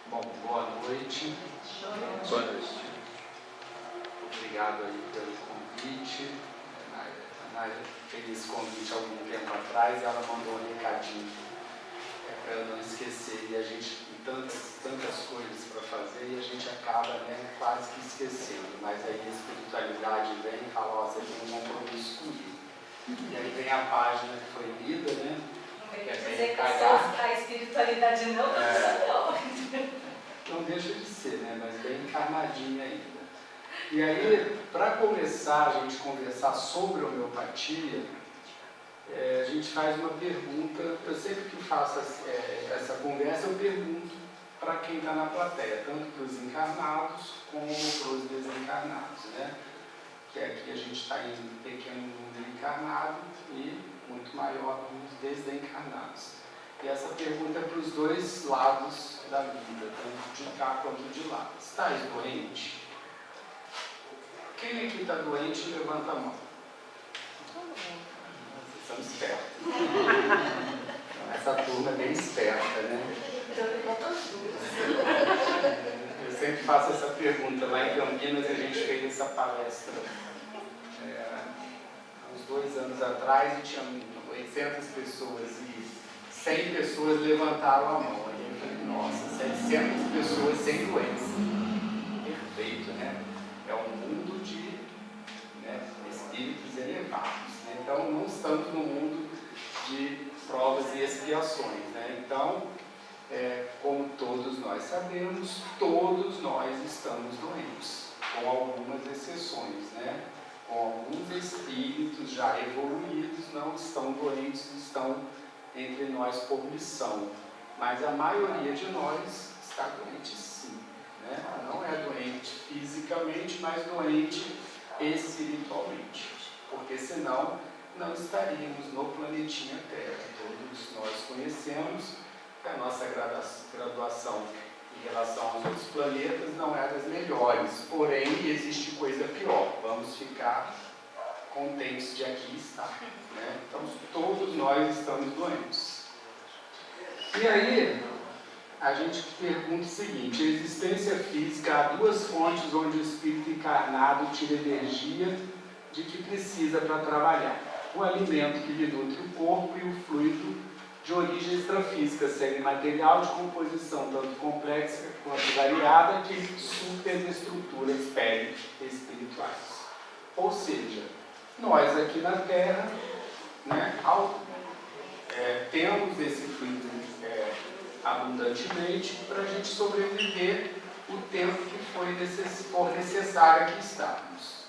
Bom, boa noite. Boa noite. Obrigado aí pelo convite. A Nádia fez esse convite há algum tempo atrás, ela mandou um recadinho para eu não esquecer. E a gente tem tantas coisas para fazer e a gente acaba quase que esquecendo. Mas aí a espiritualidade vem e fala, ó, você tem um compromisso comigo. E aí vem a página que foi lida, né? Que é bem calhar. A espiritualidade não não deixa de ser, né? Mas bem encarnadinha ainda. E aí, para começar a gente conversar sobre homeopatia, a gente faz uma pergunta. Eu sempre que faço essa conversa, eu pergunto para quem está na plateia, tanto para os encarnados como para os desencarnados, né? Que aqui a gente está em pequeno número encarnado e muito maior nos desencarnados. E essa pergunta é para os dois lados da vida, tanto de cá quanto de lá. Estás doente? Quem aqui está doente, levanta a mão. Vocês são espertos. Essa turma é bem esperta, né? Eu sempre faço essa pergunta. Lá em Campinas a gente fez essa palestra há uns 2 anos atrás e tinha 800 pessoas e 100 pessoas levantaram a mão. Aí eu falei, nossa, 700 pessoas sem doença. Perfeito, né? É um mundo de espíritos elevados. Né? Então, não estamos no mundo de provas e expiações. Né? Então, como todos nós sabemos, todos nós estamos doentes, com algumas exceções. Né? Com alguns espíritos já evoluídos não estão doentes, estão entre nós por missão. Mas a maioria de nós está doente sim. Né? Não é doente fisicamente, mas doente espiritualmente. Porque senão não estaríamos no planetinha Terra. Todos nós conhecemos que a nossa graduação em relação aos outros planetas não é das melhores. Porém, existe coisa pior. Vamos ficar contentes de aqui estar. Né? Então, todos nós estamos doentes. E aí, a gente pergunta o seguinte: a existência física, há 2 fontes onde o espírito encarnado tira energia de que precisa para trabalhar. O alimento que lhe nutre o corpo e o fluido de origem extrafísica, semimaterial de composição tanto complexa quanto variada, que superestruturas perispirituais. Ou seja, nós aqui na Terra, né, temos esse fluido abundantemente para a gente sobreviver o tempo que for necessário aqui estarmos.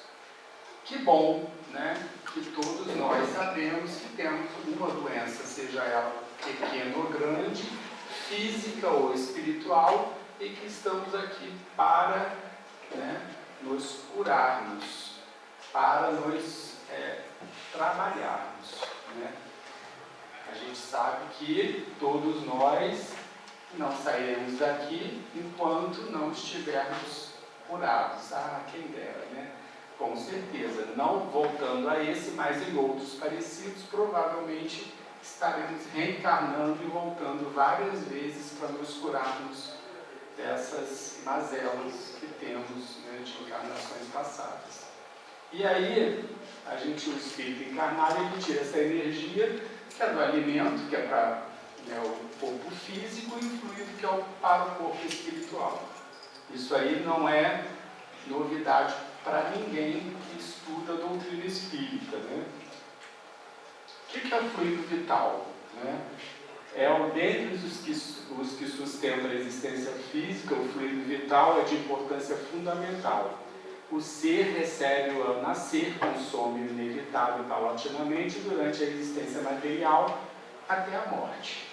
Que bom, né, que todos nós sabemos que temos uma doença, seja ela pequena ou grande, física ou espiritual, e que estamos aqui para nos curarmos, para nos trabalharmos. Né? A gente sabe que todos nós não sairemos daqui enquanto não estivermos curados. Ah, quem dera, né? Com certeza, não voltando a esse, mas em outros parecidos, provavelmente estaremos reencarnando e voltando várias vezes para nos curarmos dessas mazelas que temos, né, de encarnações passadas. E aí, o espírito encarnado, ele tira essa energia, que é do alimento, que é para o corpo físico, e o fluido, que é para o corpo espiritual. Isso aí não é novidade para ninguém que estuda a doutrina espírita. Né? O que é o fluido vital? Né? Dentre os que sustentam a existência física, o fluido vital é de importância fundamental. O ser recebe-o ao nascer, consome o inevitável paulatinamente durante a existência material até a morte.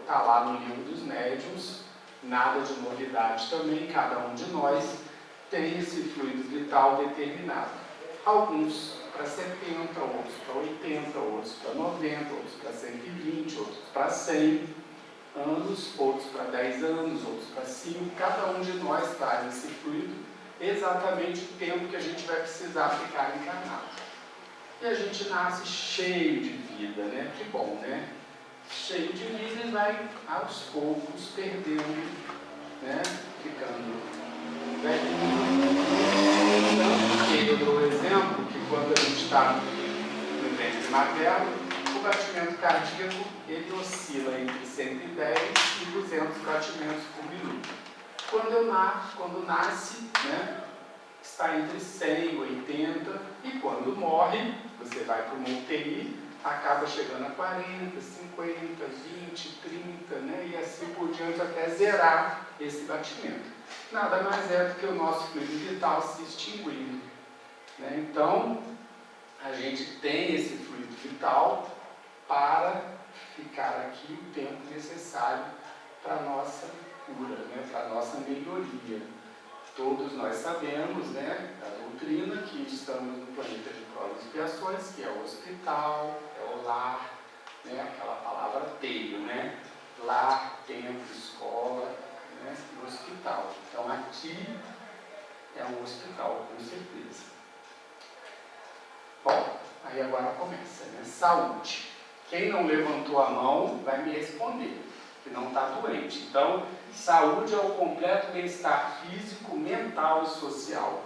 Está lá no livro dos médiuns, nada de novidade também, cada um de nós tem esse fluido vital determinado. Alguns para 70, outros para 80, outros para 90, outros para 120, outros para 100 anos, outros para 10 anos, outros para 5. Cada um de nós traz esse fluido exatamente o tempo que a gente vai precisar ficar encarnado. E a gente nasce cheio de vida, né? Que bom, né? Cheio de vida e vai, aos poucos, perdendo 200 batimentos por minuto. Quando nasce, né, está entre 100 e 80, e quando morre, você vai para uma UTI, acaba chegando a 40, 50, 20, 30, né, e assim por diante até zerar esse batimento. Nada mais é do que o nosso fluido vital se extinguindo, né? Então, a gente tem esse fluido vital para ficar aqui o tempo necessário para a nossa cura, né, para a nossa melhoria. Todos nós sabemos, né, da doutrina, que estamos no planeta de provas e expiações, que é o hospital, é o lar, né, aquela palavra teio, né, lar, templo, escola, né, e hospital. Então aqui é um hospital, com certeza. Bom, aí agora começa, né, saúde. Quem não levantou a mão vai me responder, que não está doente. Então, saúde é o completo bem-estar físico, mental e social.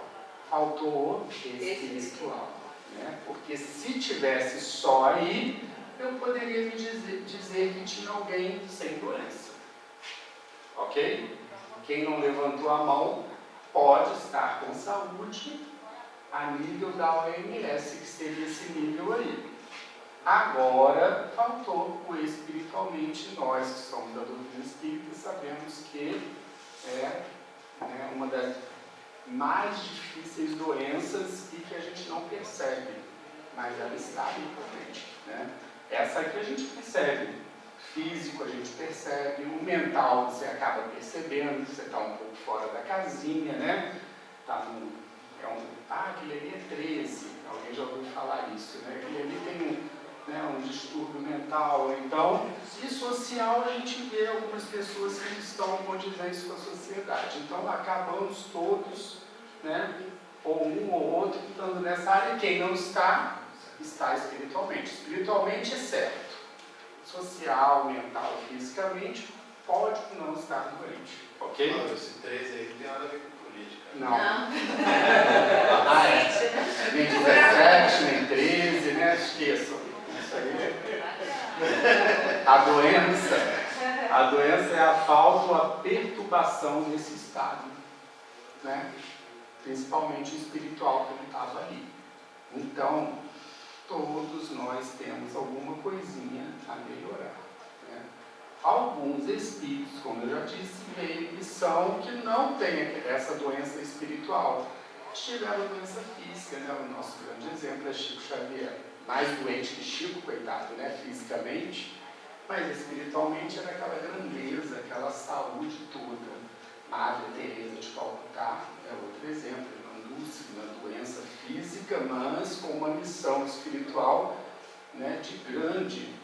Faltou o espiritual, né? Porque se tivesse só aí, eu poderia me dizer que tinha alguém sem doença. Ok? Quem não levantou a mão pode estar com saúde a nível da OMS, que seria esse nível aí. Agora, faltou o espiritualmente. Nós que somos da doutrina espírita sabemos que é, né, uma das mais difíceis doenças e que a gente não percebe, mas ela está aí presente, né? Essa aqui a gente percebe, físico a gente percebe, o mental você acaba percebendo, você está um pouco fora da casinha, né? Tá aquele ali é 13, alguém já ouviu falar isso, né? Aquele ali tem um distúrbio mental. Então, e social, a gente vê algumas pessoas que estão condizentes com a sociedade. Então, acabamos todos, né, ou um ou outro, estando nessa área. E quem não está, está espiritualmente. Espiritualmente é certo. Social, mental, fisicamente, pode não estar doente. Ok? Mas esse 13 aí não tem nada a ver com política. Não. Nem 17, nem 13, né? Esqueçam. A doença é a falta ou a perturbação desse estado, né? Principalmente espiritual que ele estava ali. Então, todos nós temos alguma coisinha a melhorar, né? Alguns espíritos, como eu já disse, eles são que não têm essa doença espiritual, tiveram doença física, né? O nosso grande exemplo é Chico Xavier. Mais doente que Chico, coitado, né, fisicamente, mas espiritualmente era aquela grandeza, aquela saúde toda. Madre Teresa de Calcutá é outro exemplo, uma lúcida doença física, mas com uma missão espiritual, né, de grande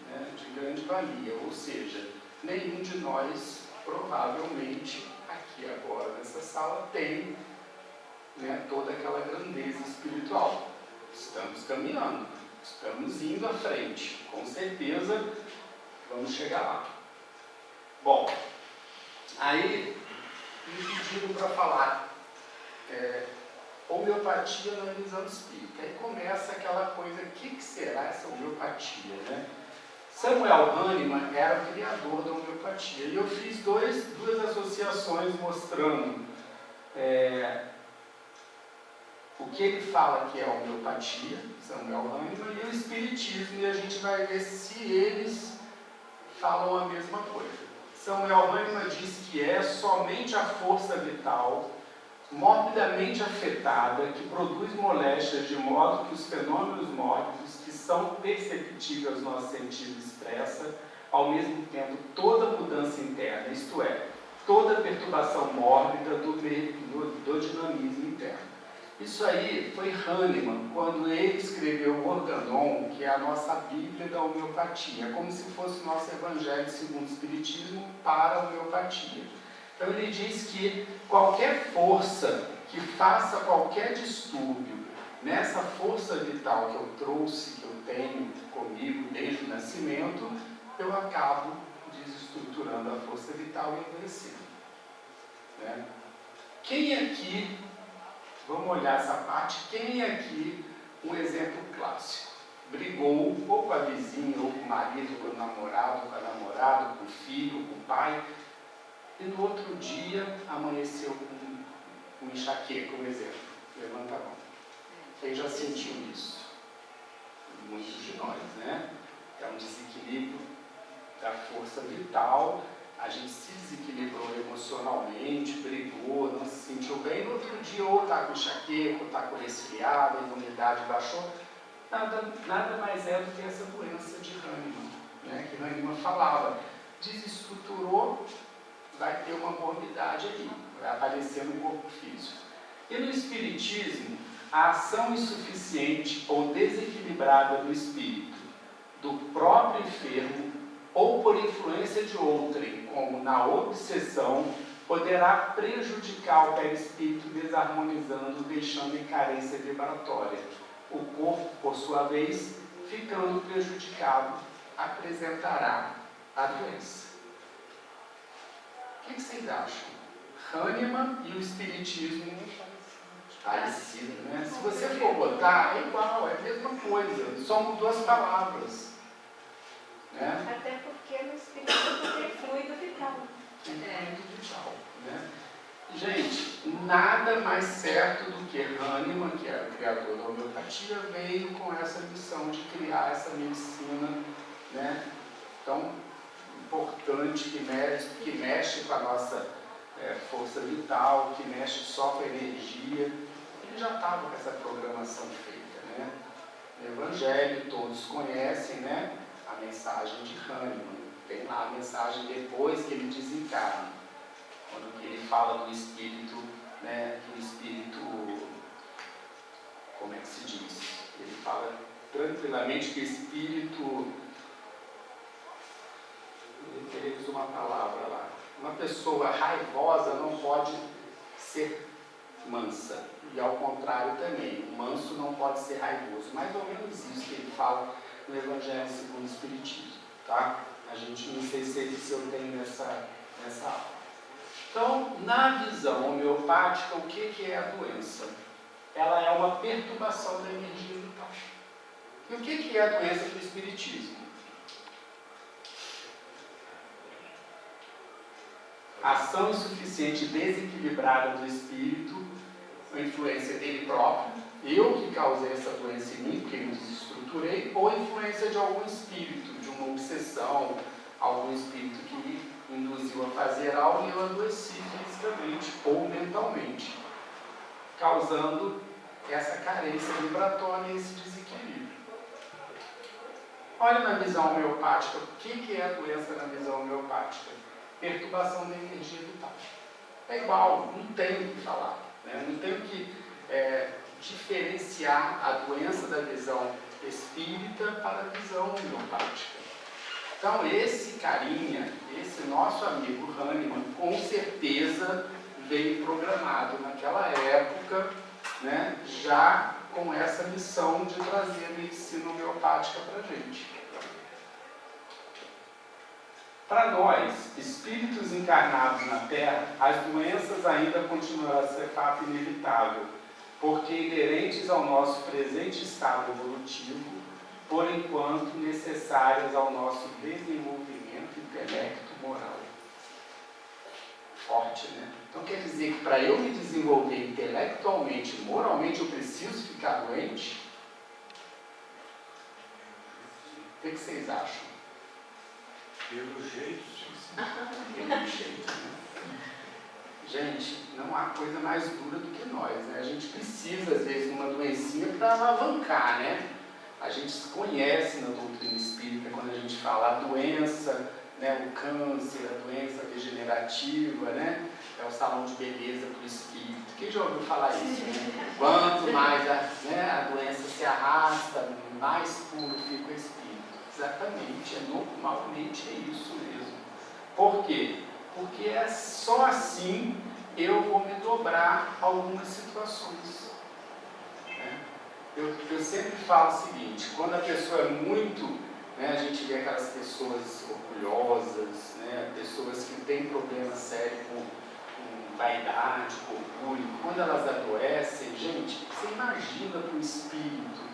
valia. Ou seja, nenhum de nós, provavelmente, aqui agora nessa sala, tem, né, toda aquela grandeza espiritual. Estamos caminhando. Estamos indo à frente, com certeza vamos chegar lá. Bom, aí me pediram para falar homeopatia na visão espírita. Aí começa aquela coisa, o que será essa homeopatia, né? Samuel Hahnemann era o criador da homeopatia, e eu fiz duas associações mostrando o que ele fala que é a homeopatia, Samuel Hahnemann, e o espiritismo, e a gente vai ver se eles falam a mesma coisa. Samuel Hahnemann diz que é somente a força vital, morbidamente afetada, que produz moléstias de modo que os fenômenos mórbidos, que são perceptíveis aos nossos sentidos, expressa, ao mesmo tempo, toda mudança interna, isto é, toda perturbação mórbida do dinamismo interno. Isso aí foi Hahnemann, quando ele escreveu o Organon, que é a nossa Bíblia da homeopatia, como se fosse o nosso Evangelho segundo o Espiritismo para a homeopatia. Então ele diz que qualquer força que faça qualquer distúrbio nessa força vital que eu trouxe, que eu tenho comigo desde o nascimento, eu acabo desestruturando a força vital e adoecendo, né? Quem aqui... Vamos olhar essa parte. Quem aqui, um exemplo clássico, brigou ou com a vizinha, ou com o marido, com o namorado, com a namorada, com o filho, com o pai, e no outro dia amanheceu com enxaqueca, um exemplo. Levanta a mão. Quem já sentiu isso? Muitos de nós, né? É um desequilíbrio da força vital, a gente se desequilibrou emocionalmente, brigou, não se sentiu bem, no outro dia ou está com enxaqueca, ou está com resfriado, a imunidade baixou. Nada mais é do que essa doença de Hahnemann, né? Que Hahnemann falava, desestruturou, vai ter uma morbidade ali, vai aparecer no corpo físico. E no Espiritismo, a ação insuficiente ou desequilibrada do espírito, do próprio enfermo, ou por influência de outrem, como na obsessão, poderá prejudicar o perispírito desarmonizando, deixando em carência vibratória. O corpo, por sua vez, ficando prejudicado, apresentará a doença. O que vocês acham? Hahnemann e o Espiritismo parecido, né? Se você for botar, é igual, é a mesma coisa, só mudou as palavras. Né? Até porque no espiritismo tem fluido vital. Fluido vital, né? Gente, nada mais certo do que Hahnemann, que era o criador da homeopatia, veio com essa missão de criar essa medicina, né, tão importante, que mexe com a nossa força vital, que mexe só com a energia. Ele já estava com essa programação feita, né? No Evangelho, todos conhecem, né, a mensagem de Hahnemann. Tem lá a mensagem depois que ele desencarna, quando ele fala do espírito, né, do espírito, como é que se diz? Ele fala tranquilamente que o espírito, ele usa uma palavra lá, uma pessoa raivosa não pode ser mansa, e ao contrário também, o manso não pode ser raivoso, mais ou menos isso que ele fala no Evangelho segundo o Espiritismo, tá? A gente não sei se eu tenho nessa aula. Então, na visão homeopática, o que é a doença? Ela é uma perturbação da energia vital. E o que é a doença do Espiritismo? Ação insuficiente e desequilibrada do espírito, a influência dele próprio, eu que causei essa doença em mim, porque eu me desestruturei, ou a influência de algum espírito, de uma obsessão, algum espírito que me induziu a fazer algo e eu adoeci fisicamente ou mentalmente, causando essa carência vibratória e esse desequilíbrio. Olha na visão homeopática, o que é a doença na visão homeopática? Perturbação da energia vital. É igual, não tem o que falar, né? Não tem o que diferenciar a doença da visão espírita para a visão homeopática. Então, esse carinha, esse nosso amigo Hahnemann, com certeza veio programado naquela época, né, já com essa missão de trazer a medicina homeopática para a gente. Para nós, espíritos encarnados na Terra, as doenças ainda continuarão a ser fato inevitável, porque inerentes ao nosso presente estado evolutivo, por enquanto necessárias ao nosso desenvolvimento intelecto-moral. Forte, né? Então quer dizer que para eu me desenvolver intelectualmente, moralmente, eu preciso ficar doente? O que vocês acham? Pelo jeito, Pelo jeito, né? Gente, não há coisa mais dura do que nós, né? A gente precisa, às vezes, de uma doencinha para alavancar, né? A gente se conhece na doutrina espírita quando a gente fala a doença, né? O câncer, a doença degenerativa, né? É o salão de beleza para o espírito. Quem já ouviu falar isso? Né? Quanto mais a doença se arrasta, mais puro fica o espírito. Exatamente, normalmente é isso mesmo. Por quê? Porque é só assim eu vou me dobrar algumas situações. Né? Eu sempre falo o seguinte, quando a pessoa é muito, né, a gente vê aquelas pessoas orgulhosas, né, pessoas que têm problema sério com vaidade, com orgulho, quando elas adoecem, gente, você imagina para o espírito,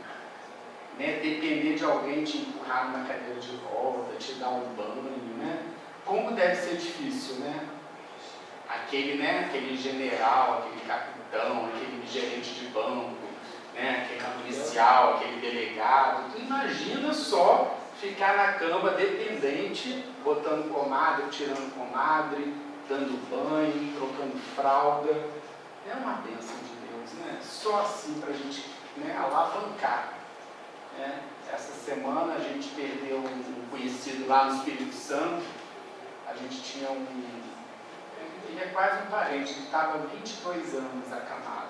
né, depender de alguém te empurrar numa cadeira de roda, te dar um banho, né? Como deve ser difícil, né? aquele general, aquele capitão, aquele gerente de banco, né? Aquele policial, aquele delegado. Tu imagina só ficar na cama dependente, botando comadre, tirando comadre, dando banho, trocando fralda. É uma bênção de Deus, né? Só assim para a gente, né, alavancar. Né? Essa semana a gente perdeu um conhecido lá no Espírito Santo. A gente tinha ele é quase um parente, ele estava há 22 anos acamado.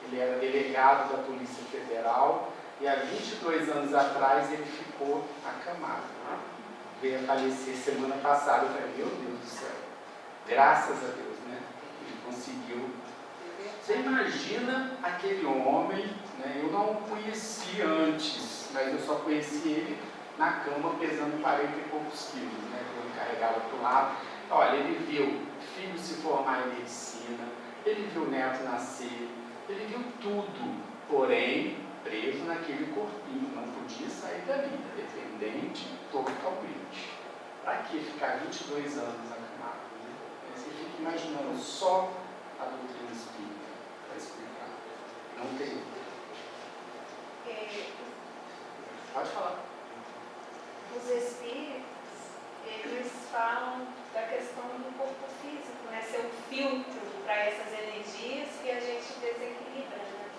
Ele era delegado da Polícia Federal e há 22 anos atrás ele ficou acamado. Veio a falecer semana passada. Eu falei, meu Deus do céu, graças a Deus, né? Ele conseguiu. Você imagina aquele homem, né? Eu não o conheci antes, mas eu só conheci ele na cama pesando 40 e poucos quilos, né? Que eu carregava para o lado. Olha, ele viu filho se formar em medicina, ele viu neto nascer, ele viu tudo, porém preso naquele corpinho, não podia sair dali, dependente totalmente. Para que ficar 22 anos acamado? Né? Aí você fica imaginando só a doutrina espírita para explicar. Não tem. Pode falar. Os espíritos, eles falam da questão do corpo físico, né? Ser um filtro para essas energias que a gente desequilibra, né?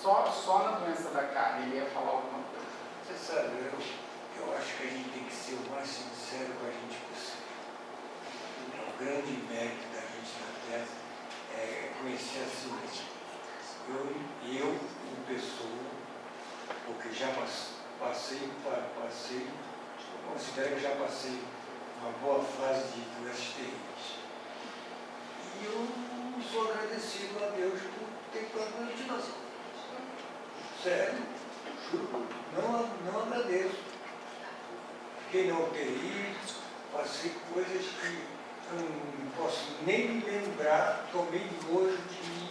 Só na doença da carne ele ia falar alguma coisa. Você sabe, eu acho que a gente tem que ser o mais sincero com a gente possível. O grande mérito da gente na Terra é conhecer a si mesmo. Eu, uma pessoa, porque já passei, eu considero que já passei uma boa fase de doenças terríveis. E eu sou agradecido a Deus por ter plantado de nós. Sério, juro, não agradeço. Fiquei na UTI, passei coisas que eu não posso nem me lembrar, tomei nojo de mim,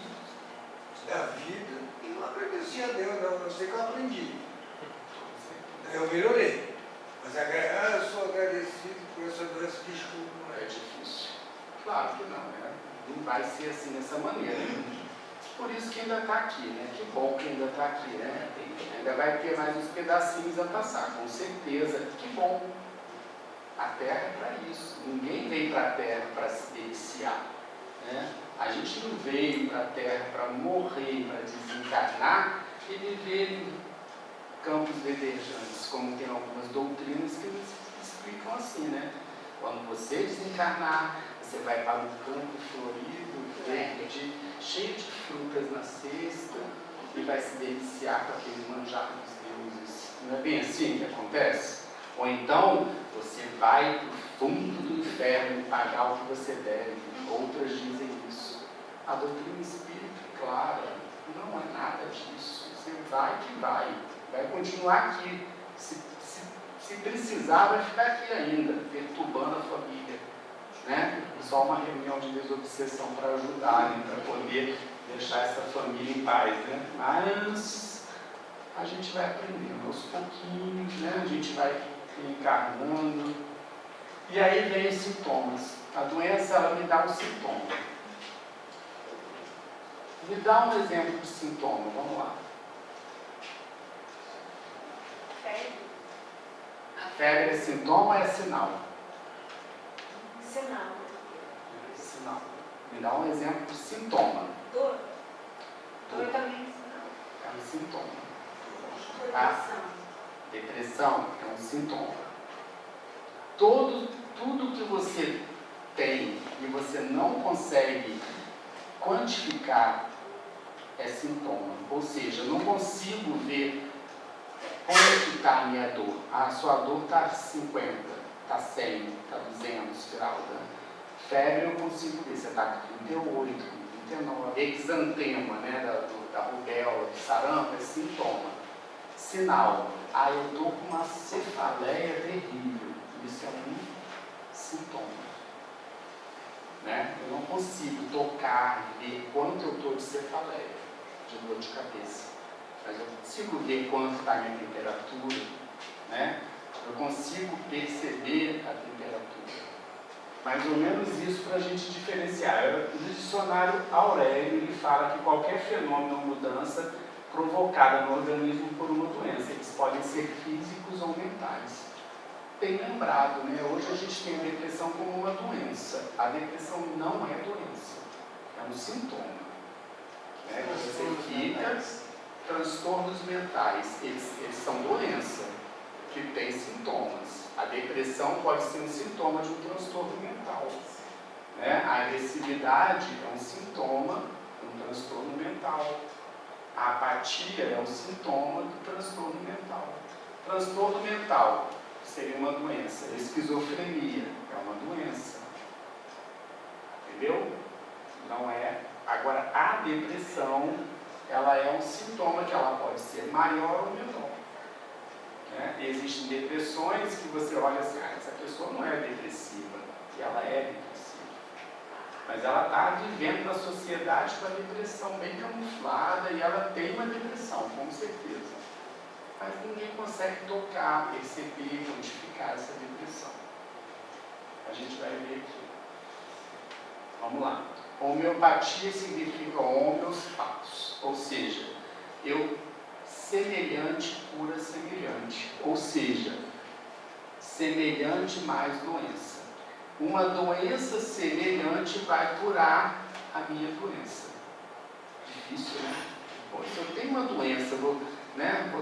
da vida, e não agradeci a Deus, não sei que eu aprendi. Eu melhorei. Mas eu sou agradecido por essa doença, desculpa, não É difícil. Claro que não, né? Não vai ser assim dessa maneira. Por isso que ainda está aqui, né? Que bom que ainda está aqui, né? Ainda vai ter mais uns pedacinhos a passar, com certeza. Que bom. A Terra é para isso. Ninguém veio para a Terra para se deliciar, né? A gente não veio para a Terra para morrer, para desencarnar e viver em campos verdejantes, como tem algumas doutrinas que nos explicam assim, né? Quando você desencarnar, você vai para um campo florido, verde, cheio de frutas na cesta e vai se deliciar com aquele manjar dos deuses. Não é bem assim que acontece? Ou então, você vai para o fundo do inferno pagar o que você deve. Outras dizem isso. A doutrina espírita é clara, não é nada disso. Você vai que vai continuar aqui. Se precisar, vai ficar aqui ainda, perturbando a família. Né? Só uma reunião de desobsessão para ajudar, né? Para poder deixar essa família em paz. Né? Mas a gente vai aprendendo aos pouquinhos, né? A gente vai encarnando. E aí vem os sintomas. A doença, ela me dá um sintoma. Me dá um exemplo de sintoma, vamos lá. Febre é sintoma ou é sinal? Sinal. Sinal. Me dá um exemplo de sintoma. Dor. Dor também é É um sintoma. sinal. Tá? Depressão é um sintoma. Tudo que você tem e você não consegue quantificar é sintoma. Ou seja, eu não consigo ver onde está a minha dor. A sua dor está 50, está 100, está 200 graus. Né? Febre eu consigo ver, você está com 38, com 39. Exantema, né, da rubéola, do sarampo, é sintoma. Sinal, eu estou com uma cefaleia terrível. Isso é um sintoma. Né? Eu não consigo tocar e ver quanto eu estou de cefaleia, de dor de cabeça. Mas eu consigo ver quanto está a minha temperatura, né? Eu consigo perceber a temperatura. Mais ou menos isso para a gente diferenciar. No dicionário Aurélio, ele fala que qualquer fenômeno ou mudança provocada no organismo por uma doença, eles podem ser físicos ou mentais. Bem lembrado, né? Hoje a gente tem a depressão como uma doença. A depressão não é doença, é um sintoma. Né? Você fica, transtornos mentais, eles são doença, que tem sintomas. A depressão pode ser um sintoma de um transtorno mental. Né? A agressividade é um sintoma de um transtorno mental. A apatia é um sintoma do transtorno mental. Transtorno mental seria uma doença. A esquizofrenia é uma doença. Entendeu? Não é. Agora, a depressão, ela é um sintoma que ela pode ser maior ou menor. Né? Existem depressões que você olha assim, essa pessoa não é depressiva. E ela é depressiva. Mas ela está vivendo na sociedade com a depressão bem camuflada e ela tem uma depressão, com certeza. Mas ninguém consegue tocar, perceber, quantificar essa depressão. A gente vai ver aqui. Vamos lá. Homeopatia significa homeos patos, ou seja, semelhante cura semelhante, ou seja, semelhante mais doença. Uma doença semelhante vai curar a minha doença. Difícil, né? Pô, se eu tenho uma doença, vou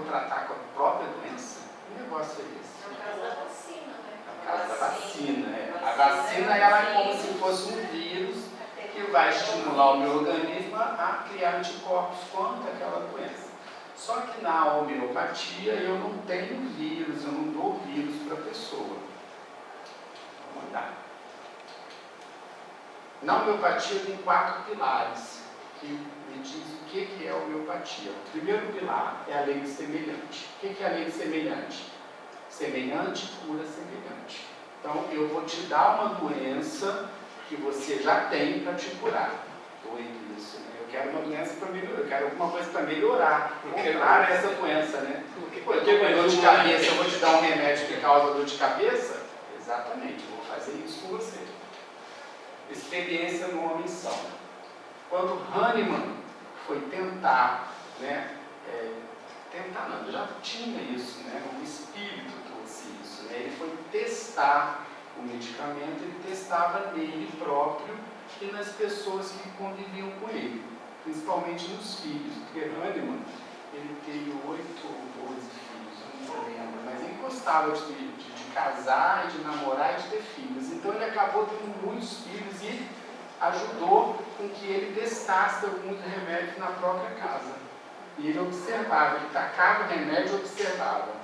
tratar com a própria doença? Que negócio é esse? É o caso da vacina, né? É o caso da vacina. A vacina ela é como se fosse um vírus que vai estimular o meu organismo a criar anticorpos contra aquela doença. Só que na homeopatia eu não tenho vírus, eu não dou vírus para a pessoa. Vamos andar. Na homeopatia tem 4 pilares que me diz o que é a homeopatia. O primeiro pilar é a lei do semelhante. O que é a lei do semelhante? Semelhante cura semelhante. Então eu vou te dar uma doença que você já tem para te curar. Doido isso, né? Eu quero uma doença para melhorar, eu quero alguma coisa para melhorar, curar essa doença, né? Pô, eu estou com dor de cabeça, eu vou te dar um remédio que causa dor de cabeça? Exatamente, eu vou fazer isso com você. Experiência no homem são. Quando Hahnemann foi tentar, já tinha isso, né? O espírito trouxe isso, né? Ele foi testar o medicamento, ele testava nele próprio e nas pessoas que conviviam com ele, principalmente nos filhos, porque Hahnemann, ele teve 8 ou 12 filhos, eu não lembro, mas ele gostava de casar, e de namorar e de ter filhos, então ele acabou tendo muitos filhos e ajudou com que ele testasse alguns remédios na própria casa. E ele observava, ele tacava o remédio e observava.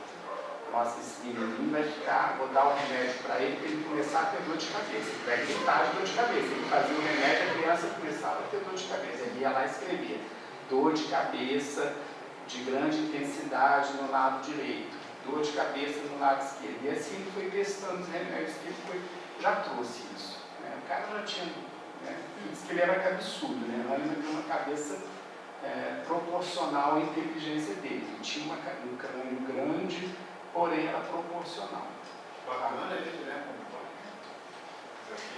Nossa, esse menino vai ficar, vou dar o remédio para ele começar a ter dor de cabeça. Ele vai gritar de dor de cabeça. Ele fazia o remédio, a criança começava a ter dor de cabeça. Ele ia lá e escrevia: dor de cabeça de grande intensidade no lado direito, dor de cabeça no lado esquerdo. E assim ele foi testando os remédios que ele já trouxe isso. Né? O cara já tinha, disse que ele era absurdo, né? Ele tinha uma cabeça proporcional à inteligência dele. Ele tinha um crânio grande, porém era proporcional. Bacana ele, né?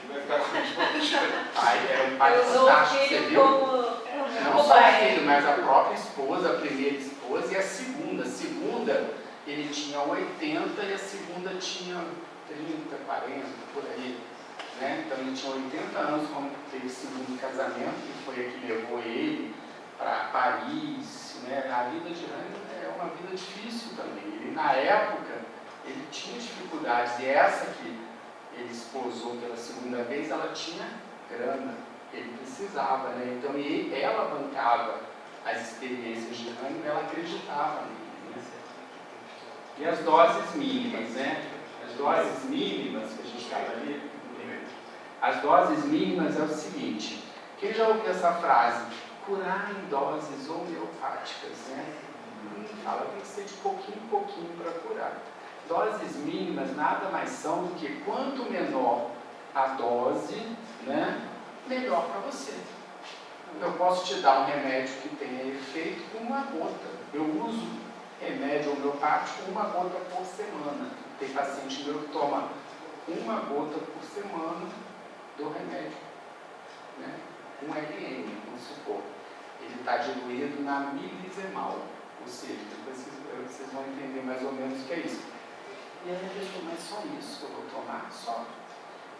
Vai ficar com Aí era um pai fantástico, você viu? Não só o filho, mas a própria esposa, a primeira esposa e a segunda. A segunda, ele tinha 80 e a segunda tinha 30, 40, por aí. Né? Então ele tinha 80 anos quando teve o segundo casamento, que foi a que levou ele para Paris. Né? A vida de Hahnemann é uma vida difícil também. Ele, na época, ele tinha dificuldades, e essa que ele esposou pela segunda vez, ela tinha grana, ele precisava, né? Então ela bancava as experiências de Hahnemann, ela acreditava nele. Né? E as doses mínimas, né? As doses mínimas que a gente estava ali, as doses mínimas é o seguinte: quem já ouviu essa frase? Curar em doses homeopáticas, né? Fala, tem que ser de pouquinho em pouquinho para curar. Doses mínimas nada mais são do que quanto menor a dose, né, melhor para você. Eu posso te dar um remédio que tenha efeito com uma gota. Eu uso remédio homeopático 1 gota por semana. Tem paciente meu que toma 1 gota por semana diluído na milisemal, ou seja, depois vocês vão entender mais ou menos o que é isso. E aí a pessoa, mas só isso que eu vou tomar? Só.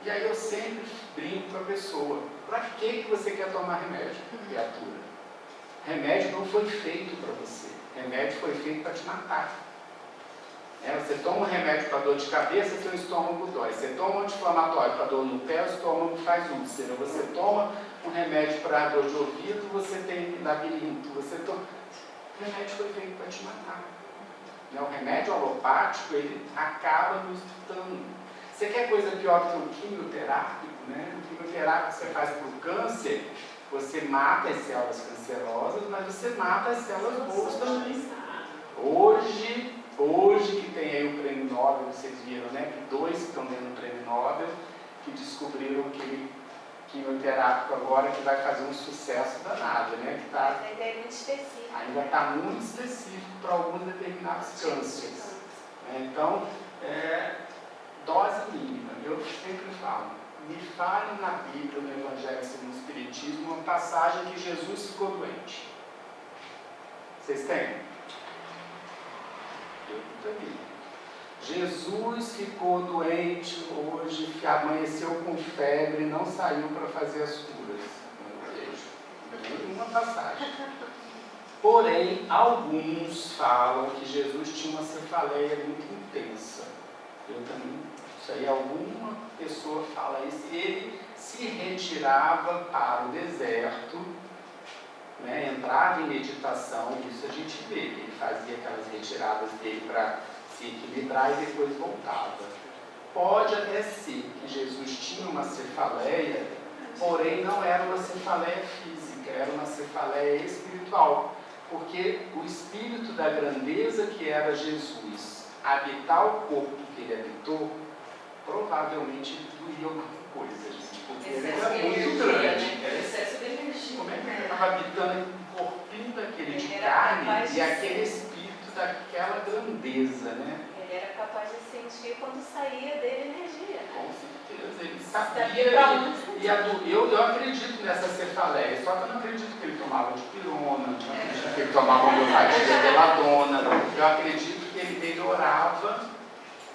E aí eu sempre brinco com a pessoa, para que você quer tomar remédio, criatura? Remédio não foi feito para você, remédio foi feito para te matar. Você toma um remédio para dor de cabeça, seu estômago dói. Você toma um anti-inflamatório para dor no pé, o estômago faz úlcera. Você toma um remédio para dor de ouvido, você tem labirinto. O remédio foi feito para te matar. O remédio alopático, ele acaba nos dando. Você quer coisa pior que o quimioterápico? O quimioterápico que você faz para o câncer, você mata as células cancerosas, mas você mata as células boas também. Hoje que tem aí o prêmio Nobel, vocês viram, que 2 que estão dando o prêmio Nobel, que descobriram que quimioterápico agora que vai fazer um sucesso danado, que tá, mas ainda é muito específico. Ainda está muito específico para alguns determinados cânceres. Então, dose mínima. Eu sempre falo, me fale na Bíblia, no Evangelho segundo o Espiritismo, uma passagem que Jesus ficou doente. Vocês têm? Eu também. Jesus ficou doente hoje, que amanheceu com febre e não saiu para fazer as curas. Não vejo nenhuma passagem. Porém, alguns falam que Jesus tinha uma cefaleia muito intensa. Eu também, isso aí, alguma pessoa fala isso. Ele se retirava para o deserto, entrava em meditação, isso a gente vê. Ele fazia aquelas retiradas dele para se equilibrar e depois voltava. Pode até ser que Jesus tinha uma cefaleia, porém não era uma cefaleia física, era uma cefaleia espiritual. Porque o espírito da grandeza que era Jesus, habitar o corpo que ele habitou, provavelmente doía alguma coisa, gente, porque ele era muito grande. Era excesso de energia. Como é que ele estava habitando um corpinho daquele de carne e aquele espírito daquela grandeza, Ele era capaz de sentir quando saía dele energia. Com certeza, ele sabia. Eu acredito nessa cefaleia, só que eu não acredito que ele tomava dipirona, não acredito que ele tomava homeopatia de beladona. Eu acredito que ele melhorava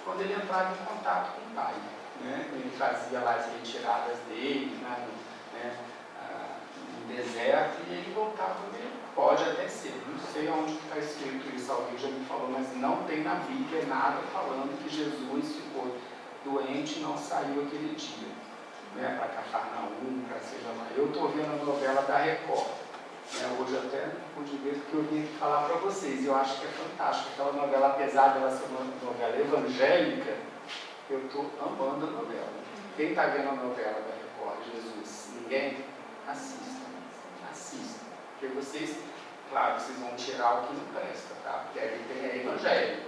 quando ele entrava em contato com o Pai. Ele fazia lá as retiradas dele, no deserto, e ele voltava mesmo. Pode até ser, não sei onde está escrito isso, alguém já me falou, mas não tem na Bíblia nada falando que Jesus ficou doente e não saiu aquele dia, para Cafarnaum, para seja lá. Eu estou vendo a novela da Record, hoje até não pude ver porque eu vim aqui falar para vocês, e eu acho que é fantástico, aquela novela, apesar dela ser uma novela evangélica, eu estou amando a novela. Quem está vendo a novela da Record, Jesus? Ninguém? Assista. Porque vocês, claro, vocês vão tirar o que não presta, tá? Porque aí tem evangelho.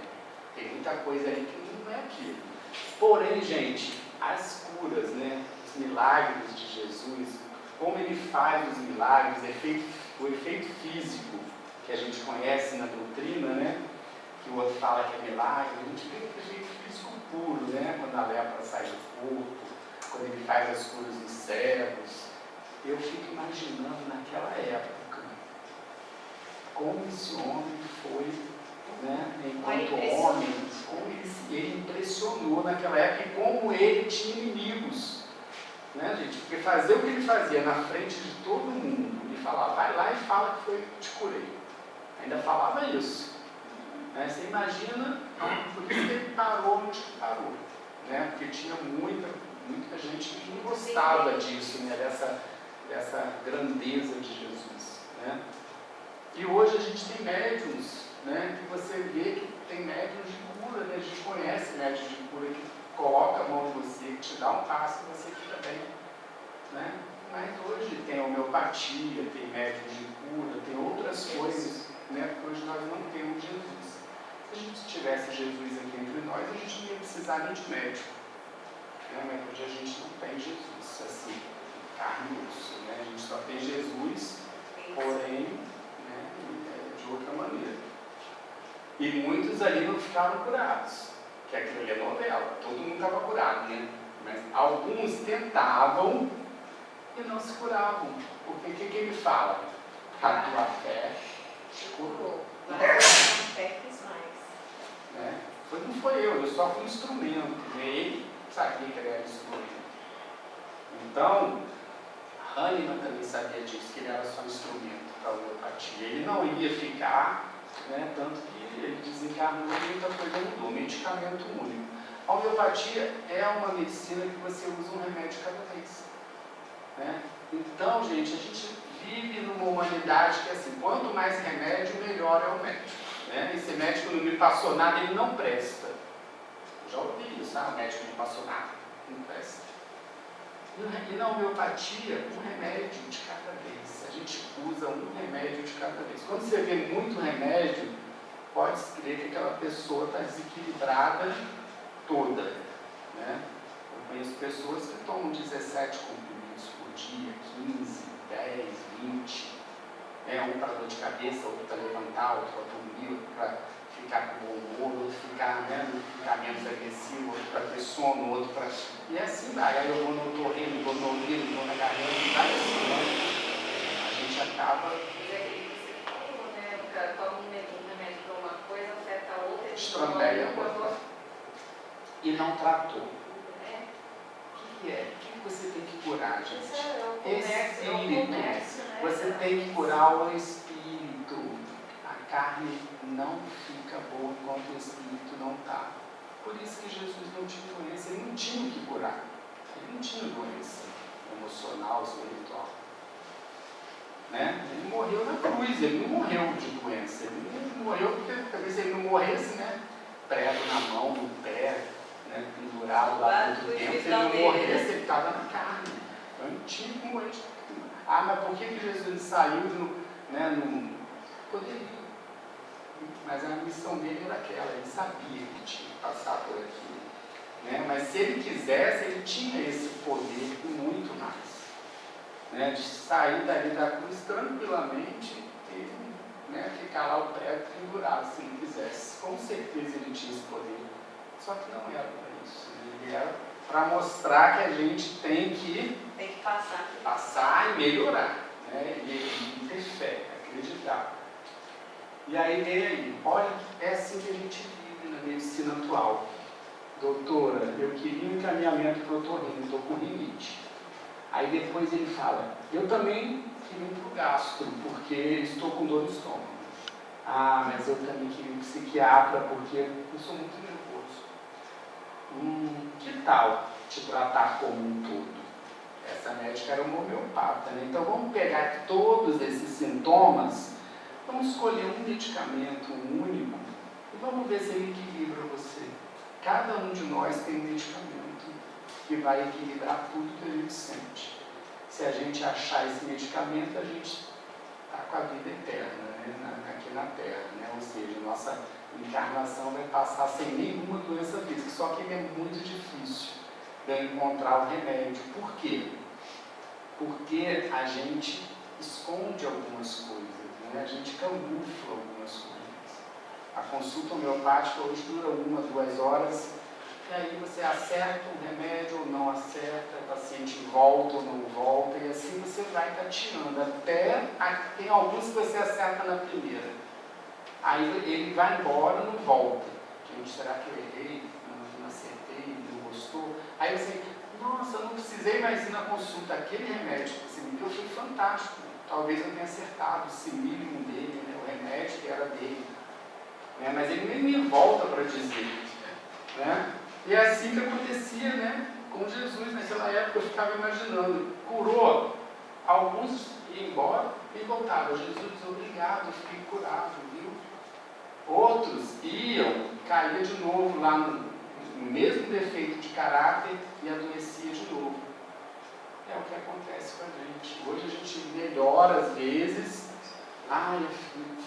Tem muita coisa aí que não é aquilo. Porém, gente, as curas, os milagres de Jesus, como ele faz os milagres, o efeito físico que a gente conhece na doutrina, que o outro fala que é milagre, a gente vê o efeito físico puro, quando a lepra sai do corpo, quando ele faz as curas dos cegos. Eu fico imaginando naquela época como esse homem foi, enquanto homem, como ele impressionou naquela época e como ele tinha inimigos, gente? Porque fazer o que ele fazia na frente de todo mundo, ele falava, vai lá e fala que foi, te curei. Ainda falava isso. Você imagina, por isso que ele parou onde parou, porque tinha muita gente que não gostava disso, dessa grandeza de Jesus, E hoje a gente tem médiuns, que você vê que tem médiuns de cura, a gente conhece médiuns de cura que coloca a mão em você, que te dá um passo e você fica bem, Mas hoje tem homeopatia, tem médiuns de cura, tem outras coisas, porque hoje nós não temos Jesus. Se a gente tivesse Jesus aqui entre nós, a gente não ia precisar nem de médico, Mas hoje a gente não tem Jesus, assim, carne e osso, A gente só tem Jesus, porém, de outra maneira. E muitos ali não ficaram curados, que aquilo ali é novela, todo mundo estava curado, Mas alguns tentavam e não se curavam. Porque o que ele fala? a tua fé te curou. Agora com fé fiz mais. Né? Não foi eu só fui um instrumento. Ele sabia que ele era instrumento. Então, Hahnemann também sabia disso, que ele era só instrumento para a homeopatia. Ele não ia ficar, né, tanto que ele desencarnou e muita coisa mudou. Medicamento único. A homeopatia é uma medicina que você usa um remédio cada vez. Né? Então, gente, a gente vive numa humanidade que, assim, quanto mais remédio, melhor é o médico. Né? Esse médico não me passou nada, ele não presta. Eu já ouvi isso, o médico não me passou nada, não presta. E na homeopatia, um remédio de cada vez. A gente usa um remédio de cada vez. Quando você vê muito remédio, pode crer que aquela pessoa está desequilibrada toda. Né? Eu conheço pessoas que tomam 17 comprimidos por dia, 15, 10, 20. Um para dor de cabeça, outro para levantar, outro para dormir, outro para ficar com bom humor, outro ficar, ficar menos agressivo, outro para ter sono, outro para... E assim vai. Aí eu vou no otorrino, vou no ouvido, vou na garganta, e vai assim, né? A gente acaba... Mas é aquilo que você falou, né? O cara toma um remédio para uma coisa, afeta a outra, Estrambeia a outra. E não tratou. É. O que é? O que você tem que curar, gente? Espírito. Né? Você tem que curar o espírito. A carne não fica boa enquanto o espírito não está. Por isso que Jesus não tinha doença, ele não tinha o que curar. Ele não tinha doença emocional, espiritual. Né? Ele morreu na cruz, ele não morreu de doença. Ele não morreu porque talvez ele não morresse, né? Prego na mão, no pé, né? Pendurado lá tanto tempo. Se ele não morresse, ele estava na carne. Então ele tinha que morrer. Mas por que Jesus saiu no poderia? Mas a missão dele era aquela, ele sabia que tinha que passar por aquilo. Né? Mas se ele quisesse, ele tinha esse poder e muito mais. Né? De sair dali da cruz tranquilamente e ficar lá o prego pendurado, se ele quisesse. Com certeza ele tinha esse poder. Só que não era para isso. Ele era para mostrar que a gente tem que passar e melhorar. Né? E ter fé, acreditar. E aí vem aí, olha, é assim que a gente vive na medicina atual. Doutora, eu queria um encaminhamento para o otorrino, estou com rinite. Aí depois ele fala, eu também queria um para o gastro, porque estou com dor no estômago. Mas eu também queria um psiquiatra, porque eu sou muito nervoso. Que tal te tratar como um todo? Essa médica era uma homeopata, né? Então vamos pegar todos esses sintomas. Vamos escolher um medicamento único e vamos ver se ele equilibra você. Cada um de nós tem um medicamento que vai equilibrar tudo que a gente sente. Se a gente achar esse medicamento, a gente está com a vida eterna, né? Aqui na Terra. Né? Ou seja, nossa encarnação vai passar sem nenhuma doença física. Só que é muito difícil de encontrar o remédio. Por quê? Porque a gente esconde algumas coisas. A gente camufla algumas coisas. A consulta homeopática hoje dura 1, 2 horas, e aí você acerta o remédio ou não acerta, o paciente volta ou não volta, e assim você vai tateando. Tem alguns que você acerta na primeira. Aí ele vai embora, não volta. Gente, será que eu errei? Não acertei? Não gostou? Aí você, nossa, eu não precisei mais ir na consulta. Aquele remédio que você me deu foi fantástico. Talvez eu tenha acertado o simílimo dele, né, o remédio que era dele. Né, mas ele nem me volta para dizer. Né? E é assim que acontecia, né, com Jesus naquela época. Eu ficava imaginando. Curou, alguns iam embora e voltavam. Jesus, obrigado, fiquei curado, viu? Outros iam, caía de novo lá no mesmo defeito de caráter e adoecia de novo. É o que acontece com a gente. Hoje a gente melhora às vezes. Eu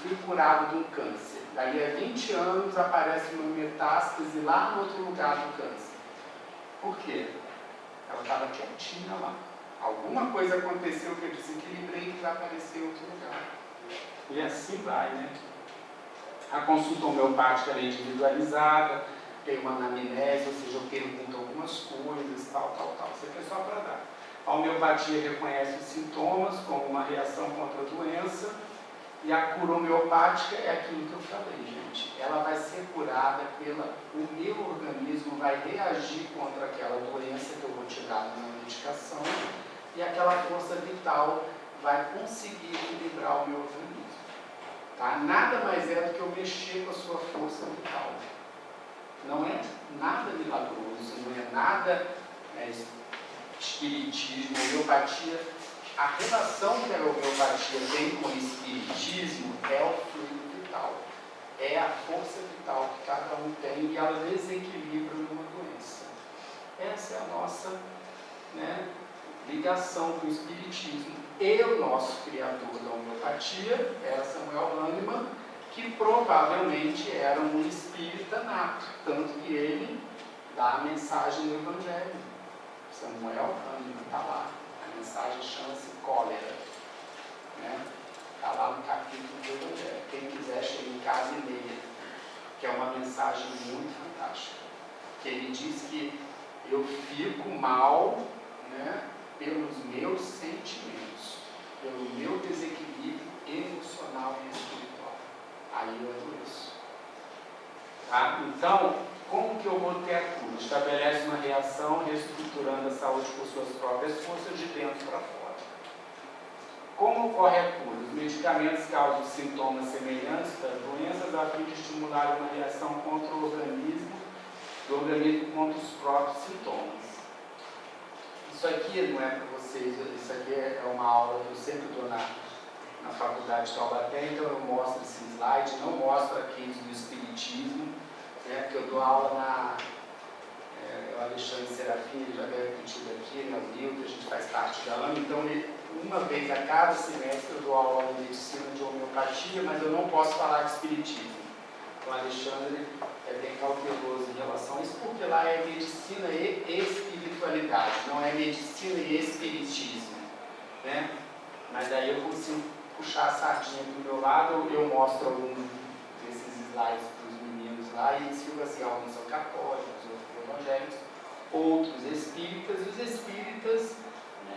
fui curado de um câncer. Daí a 20 anos aparece uma metástase lá no outro lugar do câncer. Por quê? Ela estava quietinha lá. Alguma coisa aconteceu que eu desequilibrei e vai aparecer em outro lugar. E assim vai, né? A consulta homeopática é individualizada, tem uma anamnese, ou seja, eu pergunto algumas coisas, tal. Isso aqui é só para dar. A homeopatia reconhece os sintomas como uma reação contra a doença, e a cura homeopática é aquilo que eu falei, gente. Ela vai ser curada o meu organismo vai reagir contra aquela doença que eu vou tirar na medicação, e aquela força vital vai conseguir equilibrar o meu organismo. Tá? Nada mais é do que eu mexer com a sua força vital. Não é nada milagroso, não é nada espiritismo, homeopatia. A relação que a homeopatia tem com o espiritismo é o fluido vital. É a força vital que cada um tem e ela desequilibra numa doença. Essa é a nossa ligação com o espiritismo. E o nosso criador da homeopatia era Samuel Hahnemann, que provavelmente era um espírita nato, tanto que ele dá a mensagem no Evangelho. Samuel Hahnemann está lá. A mensagem chama-se Cólera. Está lá no capítulo do Evangelho. Quem quiser, chega em casa e leia, que é uma mensagem muito fantástica. Que ele diz que eu fico mal, pelos meus sentimentos, pelo meu desequilíbrio emocional e espiritual. Aí eu adoeço. Tá? Então, como que eu vou ter a cura? Estabelece uma reação reestruturando a saúde por suas próprias forças de dentro para fora. Como ocorre a cura? Os medicamentos causam sintomas semelhantes das doenças a fim de estimular uma reação contra o organismo, do organismo contra os próprios sintomas. Isso aqui não é para vocês, isso aqui é uma aula que eu sempre dou na faculdade de Taubaté, então eu mostro esse slide, não mostro aqueles do espiritismo, porque eu dou aula o Alexandre Serafim, ele já deve ter tido aqui, o Nilton, a gente faz parte da AMA, então uma vez a cada semestre eu dou aula de medicina de homeopatia, mas eu não posso falar de espiritismo. Então o Alexandre é bem cauteloso em relação a isso, porque lá é medicina e espiritualidade, não é medicina e espiritismo. Mas aí eu consigo puxar a sardinha do meu lado, eu mostro algum desses slides para os meninos lá, e eles ficam assim, alguns são católicos, outros evangélicos, outros espíritas, e os espíritas,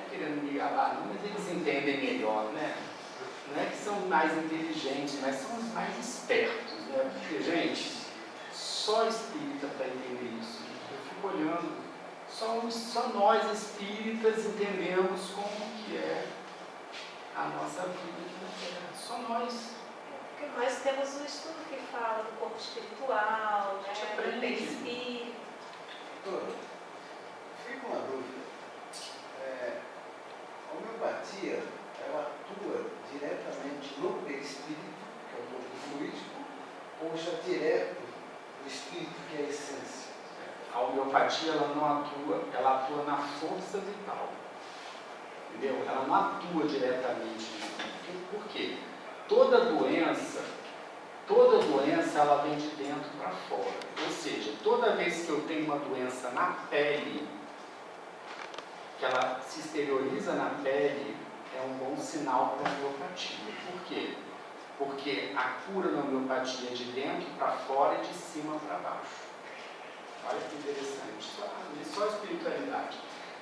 querendo me gabar, não, mas eles entendem melhor, Não é que são mais inteligentes, mas são os mais espertos, Porque, gente, só espírita para entender isso. Eu fico olhando, só nós espíritas entendemos como que é a nossa vida aqui na Terra. Só nós. Porque nós temos um estudo que fala do corpo espiritual, do perispírito. Doutor, fica uma dúvida. A homeopatia, ela atua diretamente no perispírito, que é o corpo fluídico, ou já direto no espírito, que é a essência? A homeopatia, ela não atua, ela atua na força vital. Entendeu? Ela não atua diretamente nisso. Por quê? Toda doença, ela vem de dentro para fora. Ou seja, toda vez que eu tenho uma doença na pele, que ela se exterioriza na pele, é um bom sinal para a homeopatia. Por quê? Porque a cura na homeopatia é de dentro para fora e de cima para baixo. Olha que interessante. Só espiritualidade.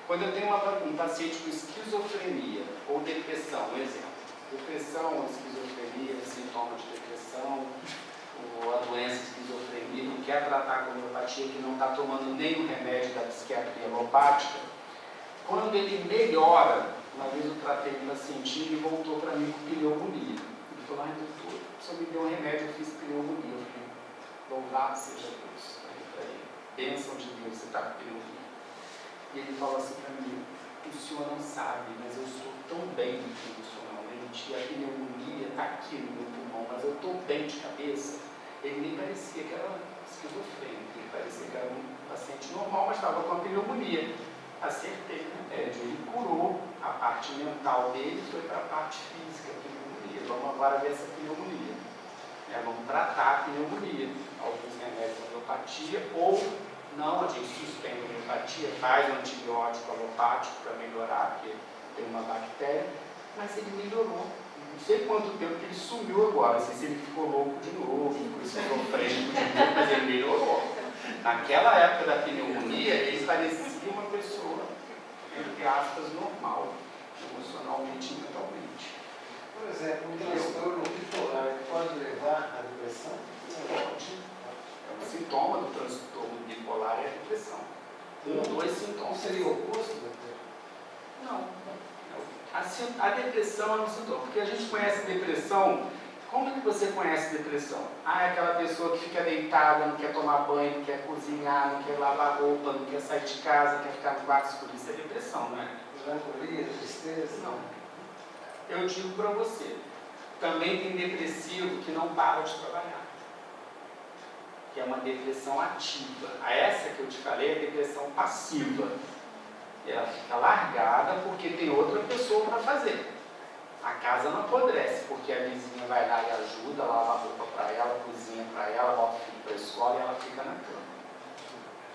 Quando eu tenho um paciente com esquizofrenia ou depressão, um exemplo. Depressão ou esquizofrenia, sintoma de depressão, ou a doença de esquizofrenia, não quer tratar com homeopatia, que não está tomando nenhum remédio da psiquiatria alopática. Quando ele melhora, uma vez eu tratei um paciente e ele voltou para mim com pneumonia. Ele falou, doutor, o senhor me deu um remédio, eu fiz pneumonia. Eu falei, louvado seja Deus. Bênção de Deus, você está com pneumonia. E ele falou assim para mim, o senhor não sabe, mas eu estou tão bem emocionalmente, a pneumonia está aqui no meu pulmão, mas eu estou bem de cabeça. Ele nem parecia que era esquizofrênico, ele parecia que era um paciente normal, mas estava com a pneumonia. Acertei o remédio, ele curou a parte mental dele, foi para a parte física, a pneumonia. Vamos agora ver essa pneumonia. Vamos tratar a pneumonia, alguns remédios de homeopatia, ou não, a gente suspende a homeopatia, faz um antibiótico alopático para melhorar, porque tem uma bactéria, mas ele melhorou. Não sei quanto tempo que ele sumiu agora, não sei se ele ficou louco de novo, ficou esquizofrênico de novo, mas ele melhorou. Naquela época da pneumonia, ele parecia uma pessoa entre aspas, normal, emocionalmente e mentalmente. Por exemplo, um transtorno bipolar pode levar à depressão? É um sintoma do transtorno bipolar é a depressão. Dois Não sintomas. seria o oposto, doutor? Não. A depressão é um sintoma, porque a gente conhece depressão. Como é que você conhece depressão? Ah, é aquela pessoa que fica deitada, não quer tomar banho, não quer cozinhar, não quer lavar roupa, não quer sair de casa, quer ficar no quarto escuro. Isso é depressão, não é? Melancolia, tristeza? Não. Eu digo para você, também tem depressivo que não para de trabalhar, que é uma depressão ativa. A essa que eu te falei é depressão passiva. Ela fica largada porque tem outra pessoa para fazer. A casa não apodrece, porque a vizinha vai lá e ajuda, lava a roupa para ela, cozinha para ela, bota o filho para a escola e ela fica na cama.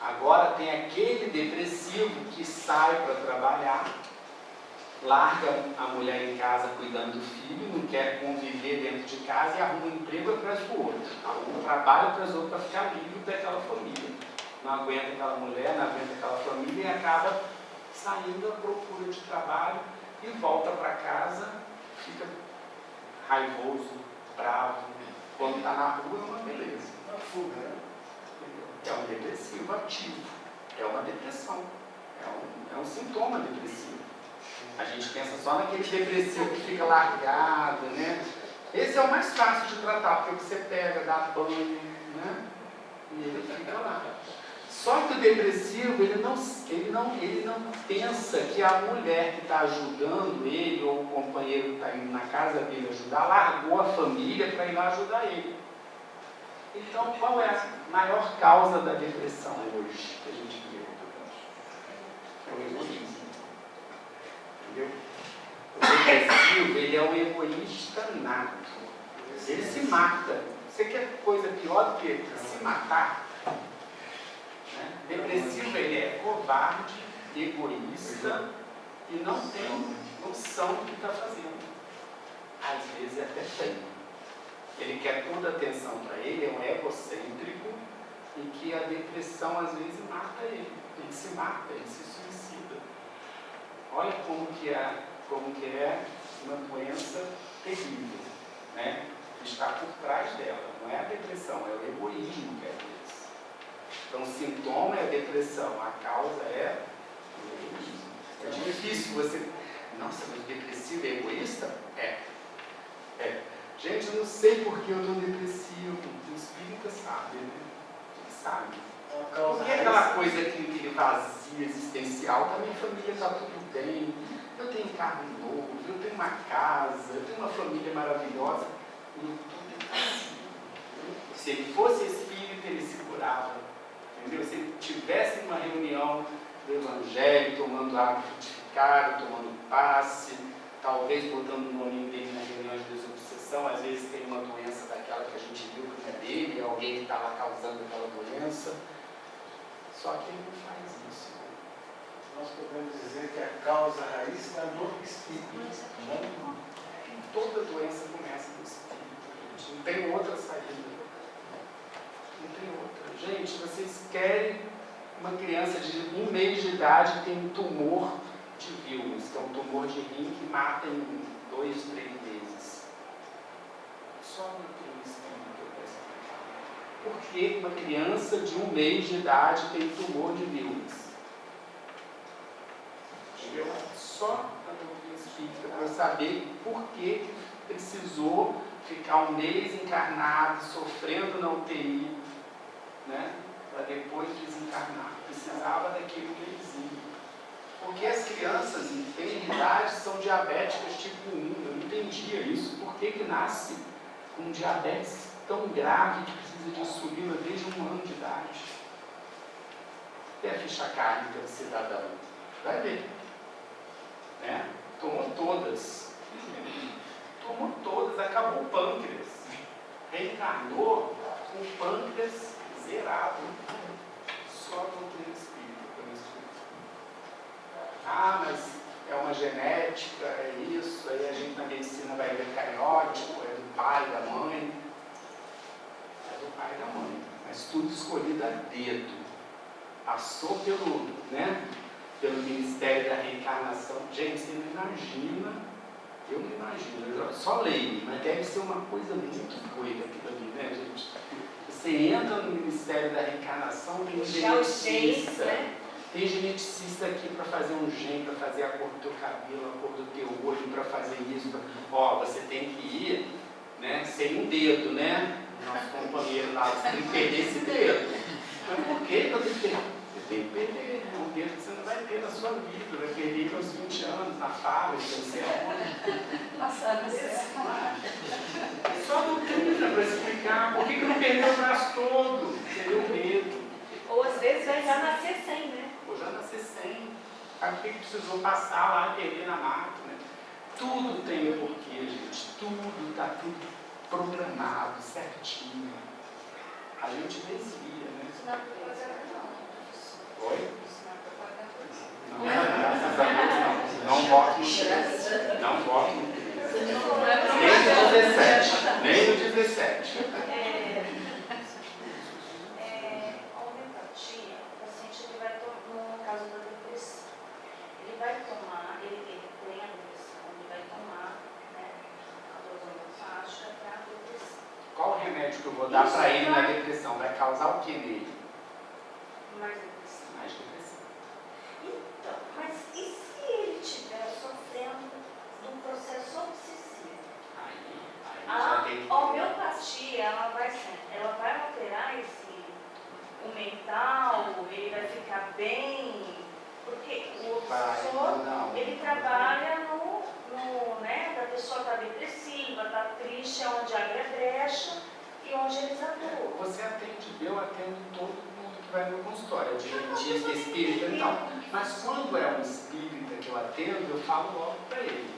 Agora tem aquele depressivo que sai para trabalhar, larga a mulher em casa cuidando do filho, não quer conviver dentro de casa e arruma um emprego atrás do outro. Arruma um trabalho atrás do outro para ficar livre daquela família. Não aguenta aquela mulher, não aguenta aquela família e acaba saindo à procura de trabalho e volta para casa, fica raivoso, bravo. Quando está na rua é uma beleza. Uma fuga, né? É um depressivo ativo. É uma depressão. É um sintoma depressivo. A gente pensa só naquele depressivo que fica largado, né? Esse é o mais fácil de tratar, porque você pega, dá banho, né? E ele fica lá. Só que o depressivo, ele não pensa que a mulher que está ajudando ele, ou o companheiro que está indo na casa dele ajudar, largou a família para ir lá ajudar ele. Então, qual é a maior causa da depressão hoje que a gente vê? É o egoísmo. Entendeu? O depressivo, ele é um egoísta nato. Ele se mata. Você quer coisa pior do que se matar? Né? Depressivo, ele é covarde, egoísta e não tem noção do que está fazendo. Às vezes até tem. Ele quer toda a atenção para ele, é um egocêntrico e que a depressão às vezes mata ele. Ele se mata, ele se suicida. Olha como que é uma doença terrível, né? Que está por trás dela. Não é a depressão, é o egoísmo que é isso. Então o sintoma é a depressão, a causa é o egoísmo. É difícil você... Nossa, mas depressivo é egoísta? É. Gente, eu não sei por que eu estou depressivo. O espírita sabe, né? Ele sabe. Porque aquela coisa, aquele vazio existencial, da minha família está tudo bem, eu tenho carro novo, eu tenho uma casa, eu tenho uma família maravilhosa, e eu estou depressivo. Se ele fosse espírita, ele se curava. Entendeu? Se ele tivesse uma reunião do Evangelho, tomando água frutificada, tomando passe, talvez botando o nome dele na reunião de desobsessão, às vezes tem uma doença daquela que a gente viu que não é dele, é alguém que está lá causando aquela doença. Só que ele não faz isso. Nós podemos dizer que a causa raiz está no espírito. Não? Toda doença começa no espírito, gente. Não tem outra saída. Não tem outra. Gente, vocês querem uma criança de 1 mês de idade tem um tumor de Wilms, que é um tumor de rim que mata em 2, 3 meses. Só no espírito eu peço. Por que uma criança de 1 mês de idade tem tumor de Wilms? Entendeu? Só na doutrina espírita para eu saber por que precisou ficar 1 mês encarnado, sofrendo na UTI, né? Para depois desencarnar. Precisava daquele mêsinho. Porque as crianças em idade são diabéticas tipo 1. Eu não entendia isso. Por que nasce com diabetes tão grave que precisa de insulina desde 1 ano de idade? E a ficha kármica do cidadão? Vai ver. Né? Tomou todas. Tomou todas, acabou o pâncreas. Reencarnou com o pâncreas zerado. Só a doutrina espírita para me explicar. Ah, mas é uma genética, é isso, aí a gente na medicina vai ver cariótipo, é do pai, da mãe. É do pai e da mãe. Mas tudo escolhido a dedo. Passou pelo, né? pelo Ministério da Reencarnação. Gente, você não imagina, eu não imagino, eu só leio, mas deve ser uma coisa muito doida aquilo ali, né, gente? Você entra no Ministério da Reencarnação, tem um geneticista, tem geneticista aqui para fazer um gene, para fazer a cor do teu cabelo, a cor do teu olho, para fazer isso. Ó, você tem que ir, né, sem um dedo, né? Nosso companheiro lá, você tem que perder esse dedo. Mas por que eu tenho que perder? Você tem que perder, né? Um dedo que você não vai ter na sua vida, vai perder aos 20 anos, na fábrica, não sei aonde. Passando Só doutrina para explicar por que não perdeu o braço todo, perdeu o dedo. Ou às vezes vai já nascer sem, né? Ou já nascer sem. Por que precisou passar lá e perder na máquina? Tudo tem um porquê, gente. Tudo, está tudo programado, certinho. A gente desvia, né? Oi? Não, graças a Deus não. Não voto no 13. Não voto no 13. Nem no 17. Nem no 17. Homeopatia, o paciente ele vai tomar, no caso da depressão, ele vai tomar, ele tem a depressão, ele vai tomar, né, a dose homeopática para a depressão. Qual o remédio que eu vou dar para ele na depressão? Vai causar o que nele? Mais depressão. Mais depressão. Então, mas e se ele estiver sofrendo de um processo obsessivo? Aí A já tem que... homeopatia, ela vai alterar o mental, ele vai ficar bem, porque o obsessor, Não. ele trabalha né, da pessoa estar depressiva, estar triste, é onde abre a brecha e onde eles atuam. Você atende, eu atendo todo mundo que vai no meu consultório, adventista, espírita e tal. Mas quando é um espírita que eu atendo, eu falo logo para ele.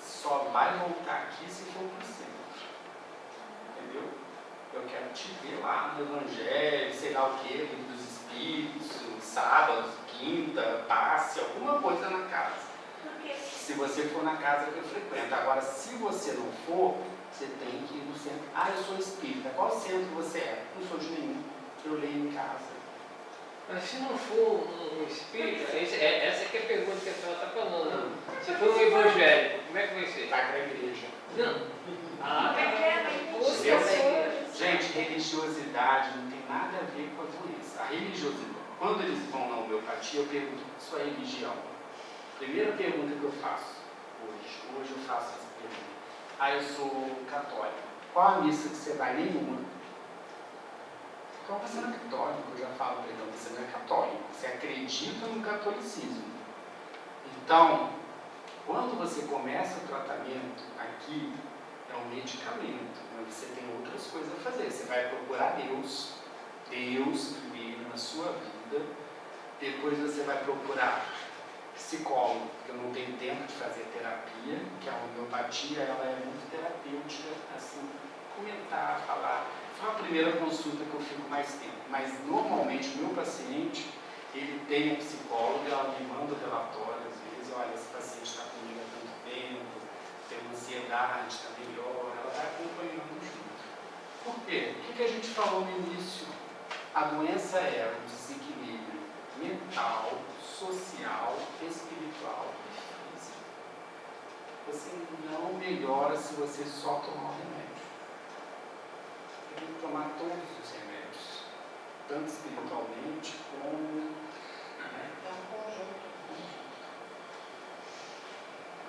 Só vai voltar aqui se for para sempre. Entendeu? Eu quero te ver lá no Evangelho, sei lá o que, Livro dos Espíritos, sábado, quinta, passe, alguma coisa na casa. Porque Se você for na casa que eu frequento. Agora, se você não for, você tem que ir no centro. Ah, eu sou espírita. Qual centro você é? Não sou de nenhum. Eu leio em casa. Mas se não for um espírita, essa que é a pergunta que a senhora está falando. Se for um evangélico, como é que vai ser? Vai para a igreja. Não. Ah, Gente, religiosidade não tem nada a ver com a doença. A religiosidade, quando eles vão na homeopatia, eu pergunto, sua religião? Primeira pergunta que eu faço hoje eu faço essa pergunta. Ah, eu sou católico. Qual a missa que você vai? Nenhuma. Então você não é católico, eu já falo, perdão, você não é católico. Você acredita no catolicismo. Então, quando você começa o tratamento aqui, é um medicamento, mas você tem outras coisas a fazer. Você vai procurar Deus primeiro na sua vida, depois você vai procurar psicólogo, porque eu não tenho tempo de fazer terapia, que a homeopatia ela é muito terapêutica, assim, comentar, falar. Só a primeira consulta que eu fico mais tempo, mas normalmente o meu paciente, ele tem um psicólogo, ela me manda o relatório, às vezes, olha, esse paciente está comigo há tanto tempo, tem uma ansiedade, está melhor, ela vai acompanhando junto. Por quê? O que a gente falou no início? A doença é um desequilíbrio mental, social, espiritual e físico. Você não melhora se você só tomar o remédio. Tem que tomar todos os remédios, tanto espiritualmente como... É um conjunto.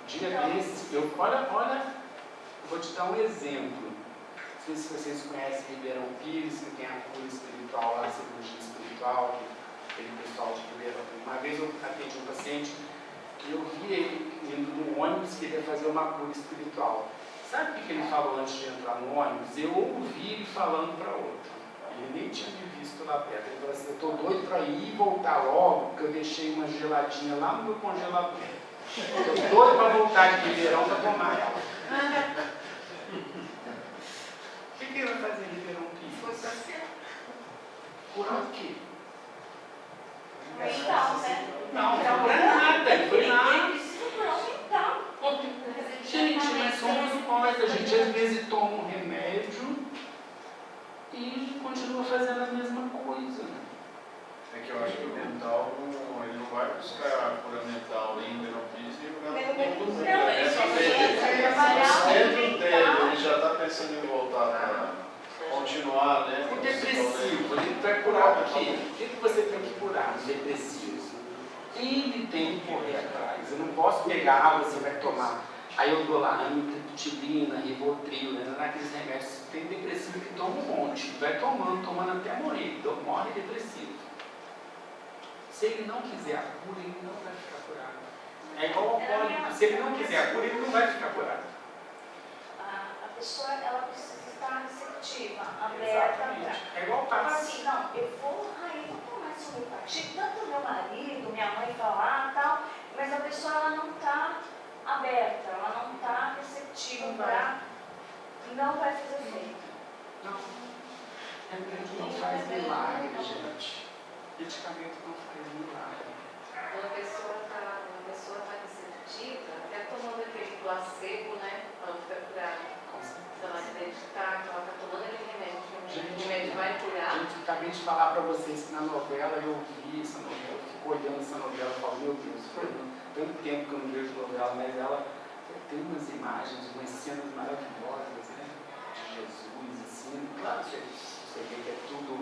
Dia desse, olha, vou te dar um exemplo. Não sei se vocês conhecem Ribeirão Pires, que tem a cura espiritual, a cirurgia espiritual, aquele pessoal de Ribeirão. Uma vez eu atendi um paciente e eu vi ele indo no ônibus, queria fazer uma cura espiritual. Sabe o que ele falou antes de entrar no ônibus? Eu ouvi ele falando para outro. Ele nem tinha me visto lá perto. Ele falou assim, eu estou doido para ir e voltar logo, porque eu deixei uma geladinha lá no meu congelador. Estou doido para voltar de Ribeirão para tomar ela. O que ele vai fazer em Ribeirão Pires? Foi saciado. Curar o quê? mental, né? Não cura nada, ele foi lá. Ele precisa curar o mental. Gente, mas somos nós, a gente às vezes toma um remédio e continua fazendo a mesma coisa. É que eu acho que o mental, ele não vai buscar cura mental em hipnofísica e o Não, é saber trabalhar dentro o dele, mental. ele já está pensando em voltar para continuar, né? O depressivo, ele vai curar o quê? O que você tem que curar no depressivo? Ele tem que correr atrás. Eu não posso pegar, você vai tomar. Aí eu dou lá amitriptilina, Rivotril, né? Naqueles remédios. Tem depressivo que toma um monte. Vai tomando até morrer. Morre depressivo. Se ele não quiser a cura, ele não vai ficar curado. É igual ao alcoólico. Se ele não quiser a cura, ele não vai ficar curado. A pessoa, ela precisa estar receptiva, aberta para... Exatamente. É igual ao Então, passe. assim, não, eu vou tomar esse homeopatia, tanto meu marido, minha mãe falar e tal, mas a pessoa, ela não está aberta, ela não está receptiva para... Não vai fazer efeito. Não. Remédio não faz milagre, gente. Medicamento não faz milagre. Quando a pessoa está receptiva, até tomando aquele placebo, né? Ela fica curada. Se ela acreditar que ela está tomando aquele remédio, que o remédio vai curar. Gente, acabei de falar para vocês que na novela eu vi essa novela, eu fico olhando essa novela e falo, meu Deus, foi tanto tempo que eu não vejo novela, mas ela tem umas imagens, umas cenas maravilhosas, né? De Jesus, assim, claro, você vê que é tudo,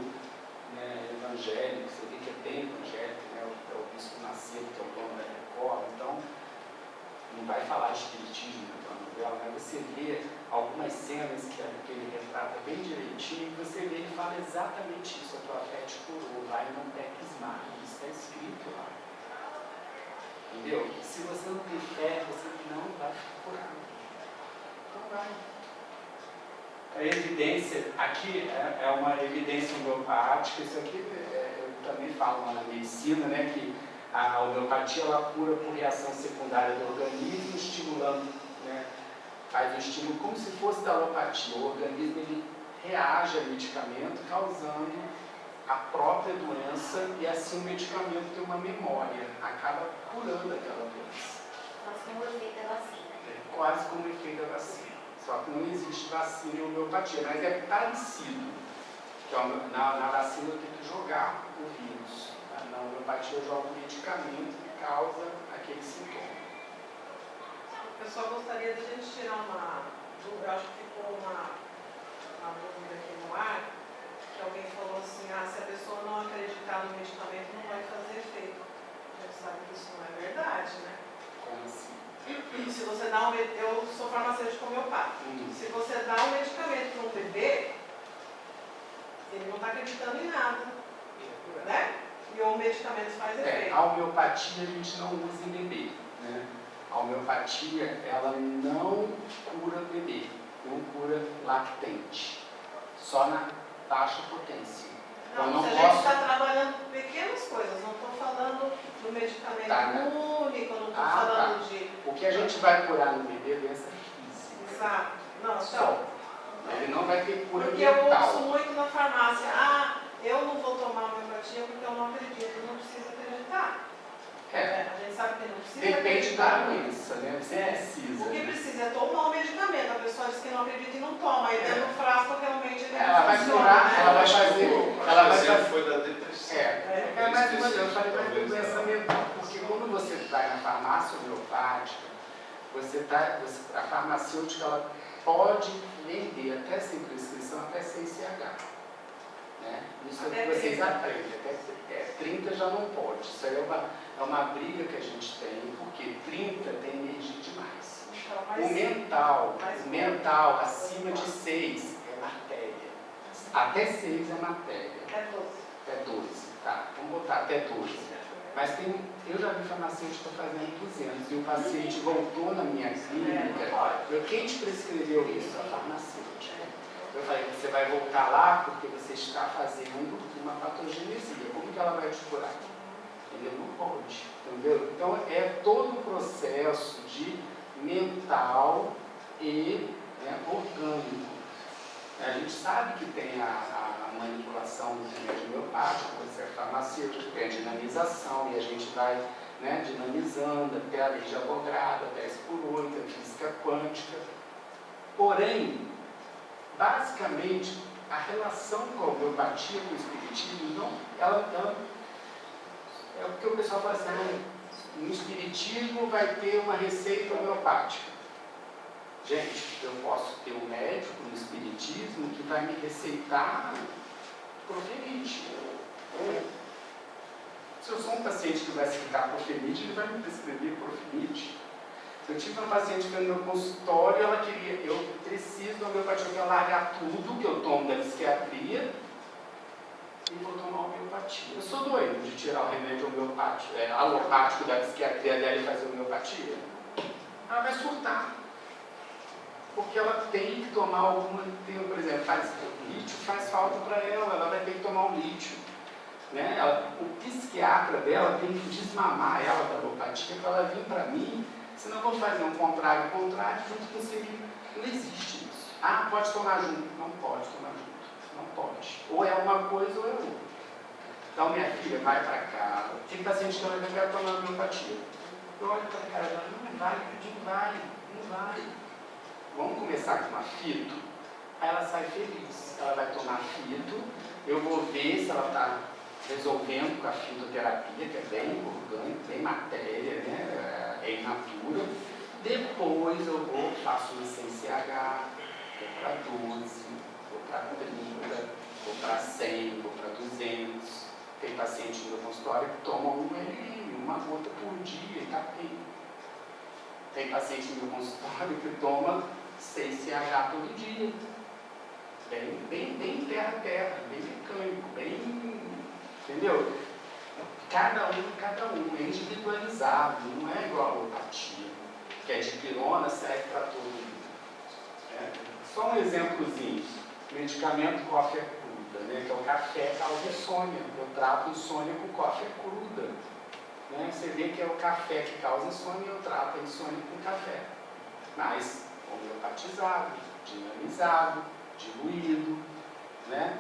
né, evangélico, você vê que é bem evangélico, né? É o Bispo Macedo, que é o dono da Record, então não vai falar de espiritismo na novela, mas você vê algumas cenas que ele retrata bem direitinho, e você vê, ele fala exatamente isso, a tua fé te curou, vai e não peques mais, isso está escrito lá. Entendeu? Se você não tem fé, você não vai ficar curado. Não vai. A evidência, aqui é uma evidência homeopática, isso aqui eu também falo lá na medicina, né, que a homeopatia ela cura por reação secundária do organismo, estimulando, né, faz um estímulo como se fosse da alopatia. O organismo ele reage ao medicamento, causando a própria doença, e assim o medicamento tem uma memória, acaba curando aquela doença. Mas como o efeito da vacina. É quase como o efeito da vacina. Só que não existe vacina em homeopatia, mas é parecido. Na vacina eu tenho que jogar o vírus. Na homeopatia eu jogo o medicamento que causa aquele sintoma. Eu só gostaria de a gente tirar uma dúvida, eu acho que ficou uma dúvida aqui no ar, que alguém falou assim, se a pessoa não acreditar no medicamento não vai fazer efeito. A gente sabe que isso não é verdade, né? Como assim? Se você dá eu sou farmacêutico homeopata. Se você dá um medicamento para um bebê, ele não está acreditando em nada, né? E o medicamento faz efeito. A homeopatia a gente não usa em bebê, né? A homeopatia, ela não cura bebê, não cura lactente, só na baixa potência. Não, se a gente está trabalhando pequenas coisas, não estou falando do medicamento único, não estou falando de... O que a gente vai curar no bebê é doença física. Exato. Não, só. Ele não vai ter cura porque mental. eu ouço muito na farmácia, eu não vou tomar homeopatia porque eu não acredito, não precisa acreditar. A gente sabe que não precisa Depende da acreditar. doença, né? Você precisa. O que precisa é tomar o medicamento. A pessoa diz que não acredita e não toma. E dentro do frasco realmente ele Ela vai funciona, curar, né? ela vai fazer. Ela vai fazer. Foi da depressão. Mais uma vez, eu falei para a doença mental. Porque quando você vai na farmácia homeopática, a farmacêutica ela pode vender até sem prescrição, até sem CH. Né? Isso é que vocês aprendem. Até 30 já não pode. Isso aí é uma briga que a gente tem, porque 30 tem energia demais. O mental acima de 6 é matéria. Até 6 é matéria. Até 12. Tá, vamos botar até 12. Mas eu já vi farmacêutico fazendo 200 e o paciente voltou na minha clínica. Quem te prescreveu isso? A farmacêutica. Eu falei, você vai voltar lá porque você está fazendo uma patogenesia. Como que ela vai te curar? Ele não pode, entendeu? Então é todo um processo de mental e orgânico. A gente sabe que tem a manipulação do remédio homeopático, pode ser farmacêutico, tem a dinamização, e a gente vai dinamizando até a lei de Avogadro, 10/8, a física quântica. Porém, basicamente, a relação com a homeopatia, com o espiritismo, ela É porque o pessoal fala assim, no espiritismo vai ter uma receita homeopática. Gente, eu posso ter um médico no espiritismo que vai me receitar Profinite. Se eu sou um paciente que vai aceitar Profinite, ele vai me prescrever Profinite. Eu tive uma paciente que foi no meu consultório, ela queria, eu preciso da homeopatia, eu quero largar tudo que eu tomo da psiquiatria e vou tomar homeopatia. Eu sou doido de tirar o remédio homeopático, alopático da psiquiatria dela e fazer homeopatia. Ela vai surtar. Porque ela tem que tomar alguma, por exemplo, lítio faz falta para ela vai ter que tomar um lítio. Né? O psiquiatra dela tem que desmamar ela da alopatia para ela vir para mim, senão eu vou fazer um contrário junto com você. Não existe isso. Ah, pode tomar junto. Não pode tomar junto. Não pode. Ou é uma coisa ou é outra. Então, minha filha, vai para cá. Tem paciente que eu quero tomar homeopatia. Eu olho para a cara dela, não vai, não vai. Vamos começar com uma fito. Aí ela sai feliz. Ela vai tomar fito. Eu vou ver se ela está resolvendo com a fitoterapia, que é bem orgânica, bem matéria, né? É in natura. Depois eu vou, faço um CCH, vou para 12, vou para 30, vou para 100, vou para 200. Tem paciente no meu consultório que toma 1 ml, uma gota por dia, e está bem. Tem paciente no meu consultório que toma 6 CH todo dia. Bem terra, bem mecânico, bem. Entendeu? Cada um, é individualizado, não é igual a alopatia, que é de pirona, serve para todo mundo. Só um exemplozinho: medicamento cófia cruda, né, que é o café causa insônia. Eu trato insônia com cófia cruda. Né? Você vê que é o café que causa insônia, eu trato a insônia com café. Mas homeopatizado, dinamizado, diluído, né?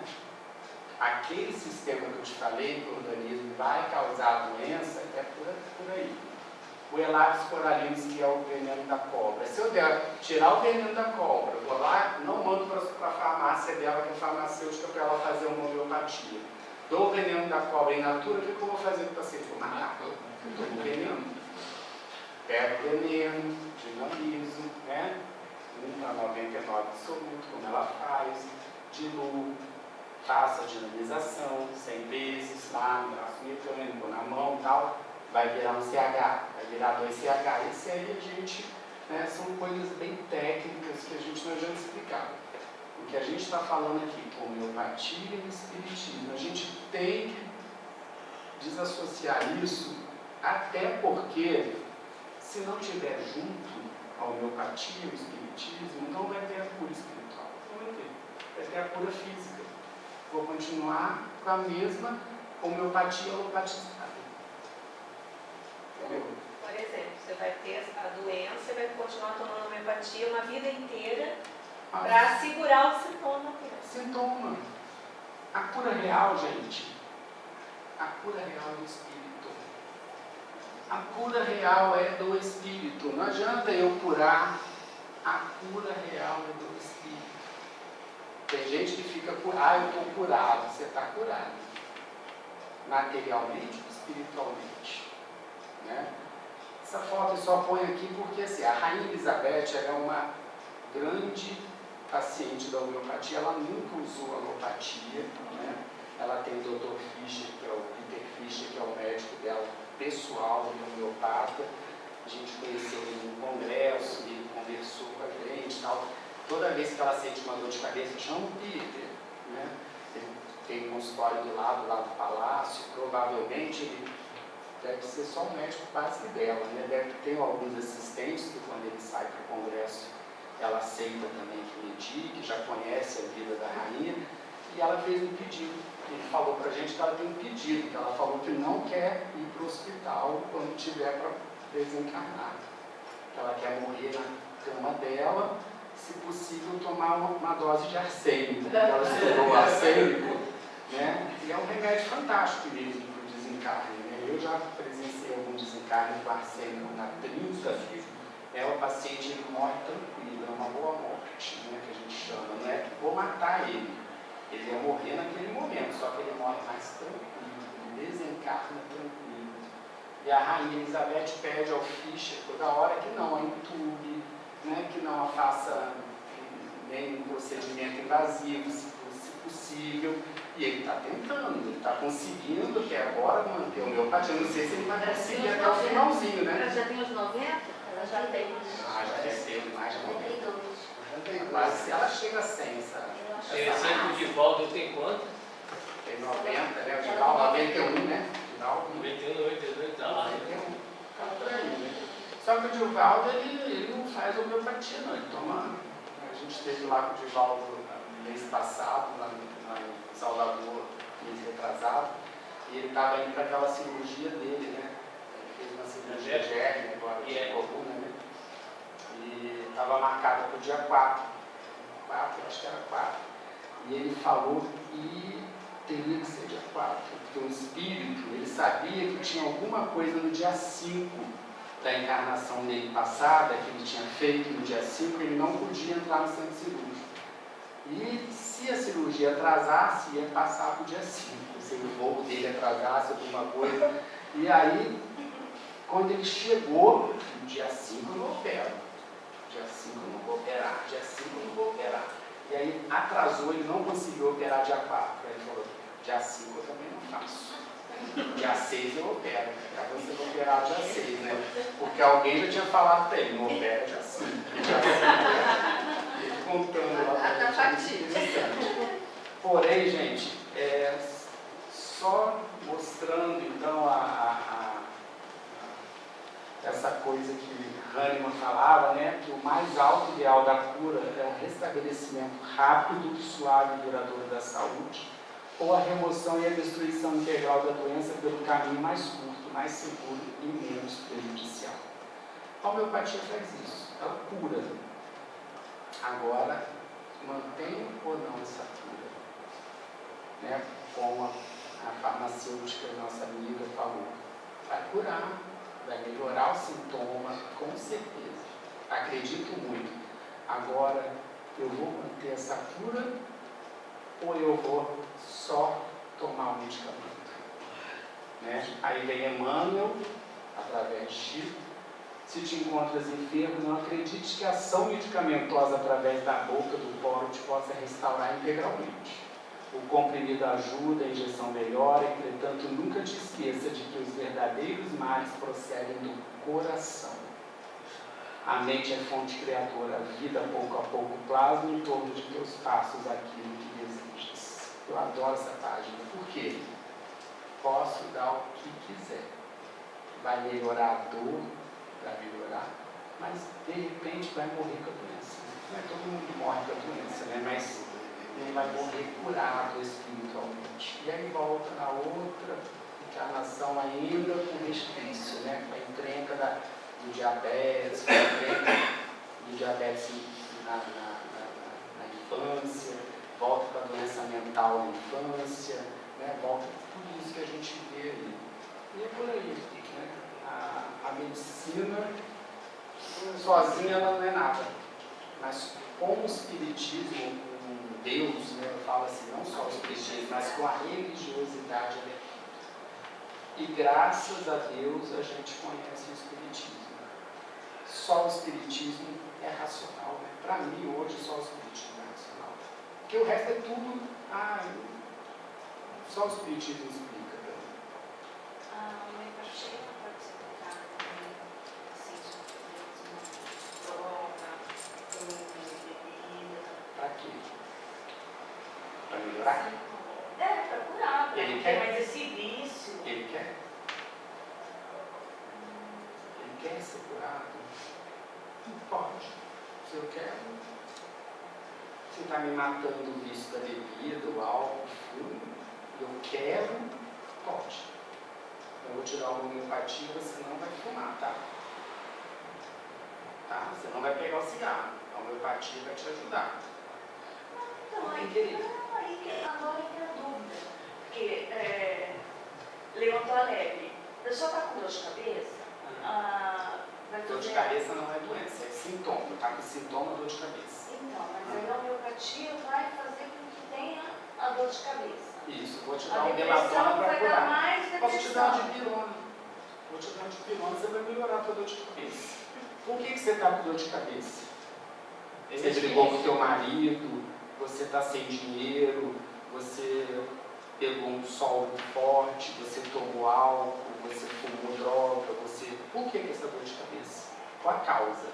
Aquele sistema que eu te falei, que o organismo vai causar a doença, é por aí. O Elaps coralinos, que é o veneno da cobra. Se eu der, tirar o veneno da cobra, eu vou lá, não mando para a farmácia dela, que é farmacêutica, para ela fazer uma homeopatia. Dou o veneno da cobra in natura, o que eu vou fazer com o paciente? Vou matar, eu dou o veneno. Pego o veneno, dinamizo, né? 1:99 absoluto, como ela faz, diluo, faço a dinamização 100 vezes, lá no braço mecânico, na mão e tal, vai virar um CH, vai virar 2 CH. Esse aí a gente, né, são coisas bem técnicas que a gente não adianta explicar. O que a gente está falando aqui, com homeopatia e espiritismo, a gente tem que desassociar isso, até porque, se não tiver junto a homeopatia, o espiritismo, não vai ter a cura espiritual. Não vai ter. Vai ter a cura física. Vou continuar com a mesma homeopatia alopatizada. Entendeu? Por exemplo, você vai ter a doença e vai continuar tomando homeopatia uma vida inteira para segurar o sintoma. Sintoma. A cura real, gente, a cura real é do espírito. A cura real é do espírito. Não adianta eu curar, a cura real é do espírito. Tem gente que fica curado, eu estou curado. Você está curado. Materialmente ou espiritualmente. Né? Essa foto eu só ponho aqui porque assim, a Rainha Elizabeth era uma grande paciente da homeopatia, ela nunca usou alopatia. Né? Ela tem o Dr. Fischer, que é o Peter Fischer, que é o médico dela pessoal, homeopata. A gente conheceu ele num congresso, ele conversou com a gente e tal. Toda vez que ela sente uma dor de cabeça, chama o Peter. Né? Ele tem um consultório do lado lá do palácio, provavelmente ele deve ser só um médico básico dela. Né? Deve ter alguns assistentes que quando ele sai para o congresso, ela aceita também que medique, já conhece a vida da rainha. E ela fez um pedido. Ele falou para a gente que ela tem um pedido, que ela falou que não quer ir para o hospital quando tiver para desencarnar. Que ela quer morrer na cama dela, se possível tomar uma dose de arsênico. Ela estudou arsênico, né? E é um remédio fantástico mesmo para o desencarne. Né? Eu já presenciei algum desencarne com arsênico na 30. O paciente ele morre tranquilo, é uma boa morte, né, que a gente chama. Não é que vou matar ele. Ele ia morrer naquele momento, só que ele morre mais tranquilo, desencarna tranquilo. E a Rainha Elizabeth pede ao Fischer toda hora que não a entube, né, que não a faça nenhum procedimento invasivo, se possível. E ele está tentando, ele está conseguindo até agora manter a homeopatia. Eu não sei se ele vai conseguir até o finalzinho, né? Ela já tem os 90? Ela já tem. Ah, já recebe mais de 90. 92. Quase ela chega a 100, sabe? Interessante, o Divaldo tem quanto? Tem 90, né? O Divaldo 91, né? Divaldo 91, 92, tá lá. 91. Tá por aí, né? Só que o Divaldo, ele não faz homeopatia, não. Ele toma. A gente esteve lá com o Divaldo no mês passado, lá em Salvador, mês retrasado, e ele estava indo para aquela cirurgia dele, né? Ele fez uma cirurgia de hérnia agora, de coluna, né? E estava marcada para o dia 4, acho que era 4. E ele falou que teria que ser dia 4, porque o espírito, ele sabia que tinha alguma coisa no dia 5 da encarnação dele passada, que ele tinha feito no dia 5, ele não podia entrar no centro cirúrgico. E se a cirurgia atrasasse, ia passar para o dia 5, se o voo dele atrasasse alguma coisa. E aí, quando ele chegou, no dia 5 eu não opero, dia 5 eu não vou operar, dia 5 eu não vou operar. E aí atrasou, ele não conseguiu operar dia 4. Aí ele falou, dia 5 eu também não faço. Dia 6 eu opero. Aí você vai operar dia 6, né? Porque alguém já tinha falado para ele, não opera dia 5. Dia 5 ele contando lá. Tá fatídico. Porém, gente, só mostrando então essa coisa que Hahnemann falava, né, que o mais alto ideal da cura é o restabelecimento rápido, suave e duradouro da saúde, ou a remoção e a destruição integral da doença pelo caminho mais curto, mais seguro e menos prejudicial. A homeopatia faz isso, ela cura. Agora, mantém ou não essa cura? Né? Como a farmacêutica, nossa amiga, falou, vai curar, vai melhorar o sintoma, com certeza. Acredito muito. Agora, eu vou manter essa cura ou eu vou só tomar o medicamento? Né? Aí vem Emmanuel, através de Chico, se te encontras enfermo, não acredite que a ação medicamentosa através da boca do poro te possa restaurar integralmente. O comprimido ajuda, a injeção melhora, entretanto, nunca te esqueça de que os verdadeiros males procedem do coração. A mente é fonte criadora, a vida pouco a pouco plasma em torno de teus passos aquilo que desejas. Eu adoro essa página, por quê? Posso dar o que quiser. Vai melhorar a dor, vai melhorar, mas de repente vai morrer com a doença. Não é todo mundo que morre com a doença, né? Mas ele vai morrer curado espiritualmente. E aí volta na outra encarnação ainda com resquício, né? Com a encrenca do diabetes, com a encrenca do diabetes na infância, volta para a doença mental na infância, né? Volta tudo isso que a gente vê ali. E é por aí, né? A medicina sozinha ela não é nada, mas com o espiritismo, com Deus, né, eu falo assim, não só o espiritismo, mas com a religiosidade, né? E graças a Deus a gente conhece o espiritismo. Só o espiritismo é racional, né? Para mim hoje só o espiritismo é racional, porque o resto é tudo, só o espiritismo explica. A homeopatia pode ser tratada também, assim, bebida. Para quê? Para melhorar? Para curar, para Ele não quer? ter mais esse vício. Ele quer? Ele quer ser curado? Não pode. Se eu quero, se está me matando o vício da bebida, o álcool, o fumo, eu quero, pode. Eu vou tirar uma homeopatia, você não vai fumar, tá? Você não vai pegar o cigarro. A homeopatia vai te ajudar. Então, Não tem agora querido. entra a dúvida. Porque levantou a lebre. A pessoa está com dor de cabeça, vai Dor de fazer... cabeça não é doença, é sintoma. Está com sintoma, dor de cabeça. Então, mas aí a homeopatia vai fazer com que tenha a dor de cabeça. Isso, vou te A dar um depressão beladona para vai dar curar. mais Posso te dar depressão. uma dipirona. Vou te dar uma dipirona, você vai melhorar a tua dor de cabeça. Por que você está com dor de cabeça? Você brigou com o teu marido, você está sem dinheiro, você pegou um sol muito forte, você tomou álcool, você fumou droga, você... Por que essa dor de cabeça? Qual a causa?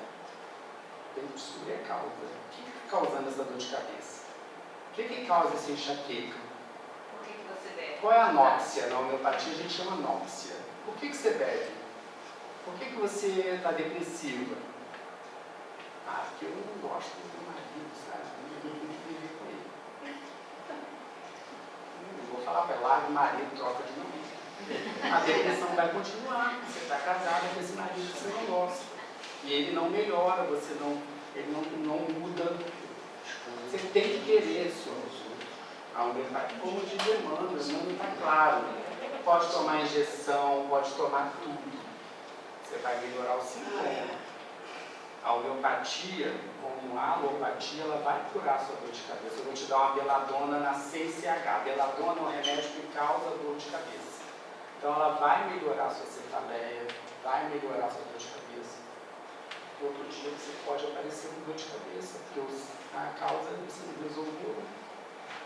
Tem que descobrir a causa. O que está causando essa dor de cabeça? O que causa essa enxaqueca? Por que você bebe? Qual é a anóxia? Na homeopatia a gente chama anóxia. Por que você bebe? Por que você está depressiva? Ah, porque eu não gosto do meu marido, sabe? Eu tenho que viver com ele. Eu vou falar para ela, larga o marido, troca de nome. A depressão vai continuar. Você está casada com esse marido que você não gosta. E ele não melhora, ele não muda. Você tem que querer, senhor. A homeopatia, como de demanda, o mundo está claro. Pode tomar injeção, pode tomar tudo. Você vai melhorar o sintoma. A homeopatia, como a alopatia, ela vai curar a sua dor de cabeça. Eu vou te dar uma beladona na CCH. A beladona é um remédio que causa dor de cabeça. Então ela vai melhorar a sua cefaleia, vai melhorar a sua dor de cabeça. Outro dia você pode aparecer com dor de cabeça, porque a causa você não resolveu.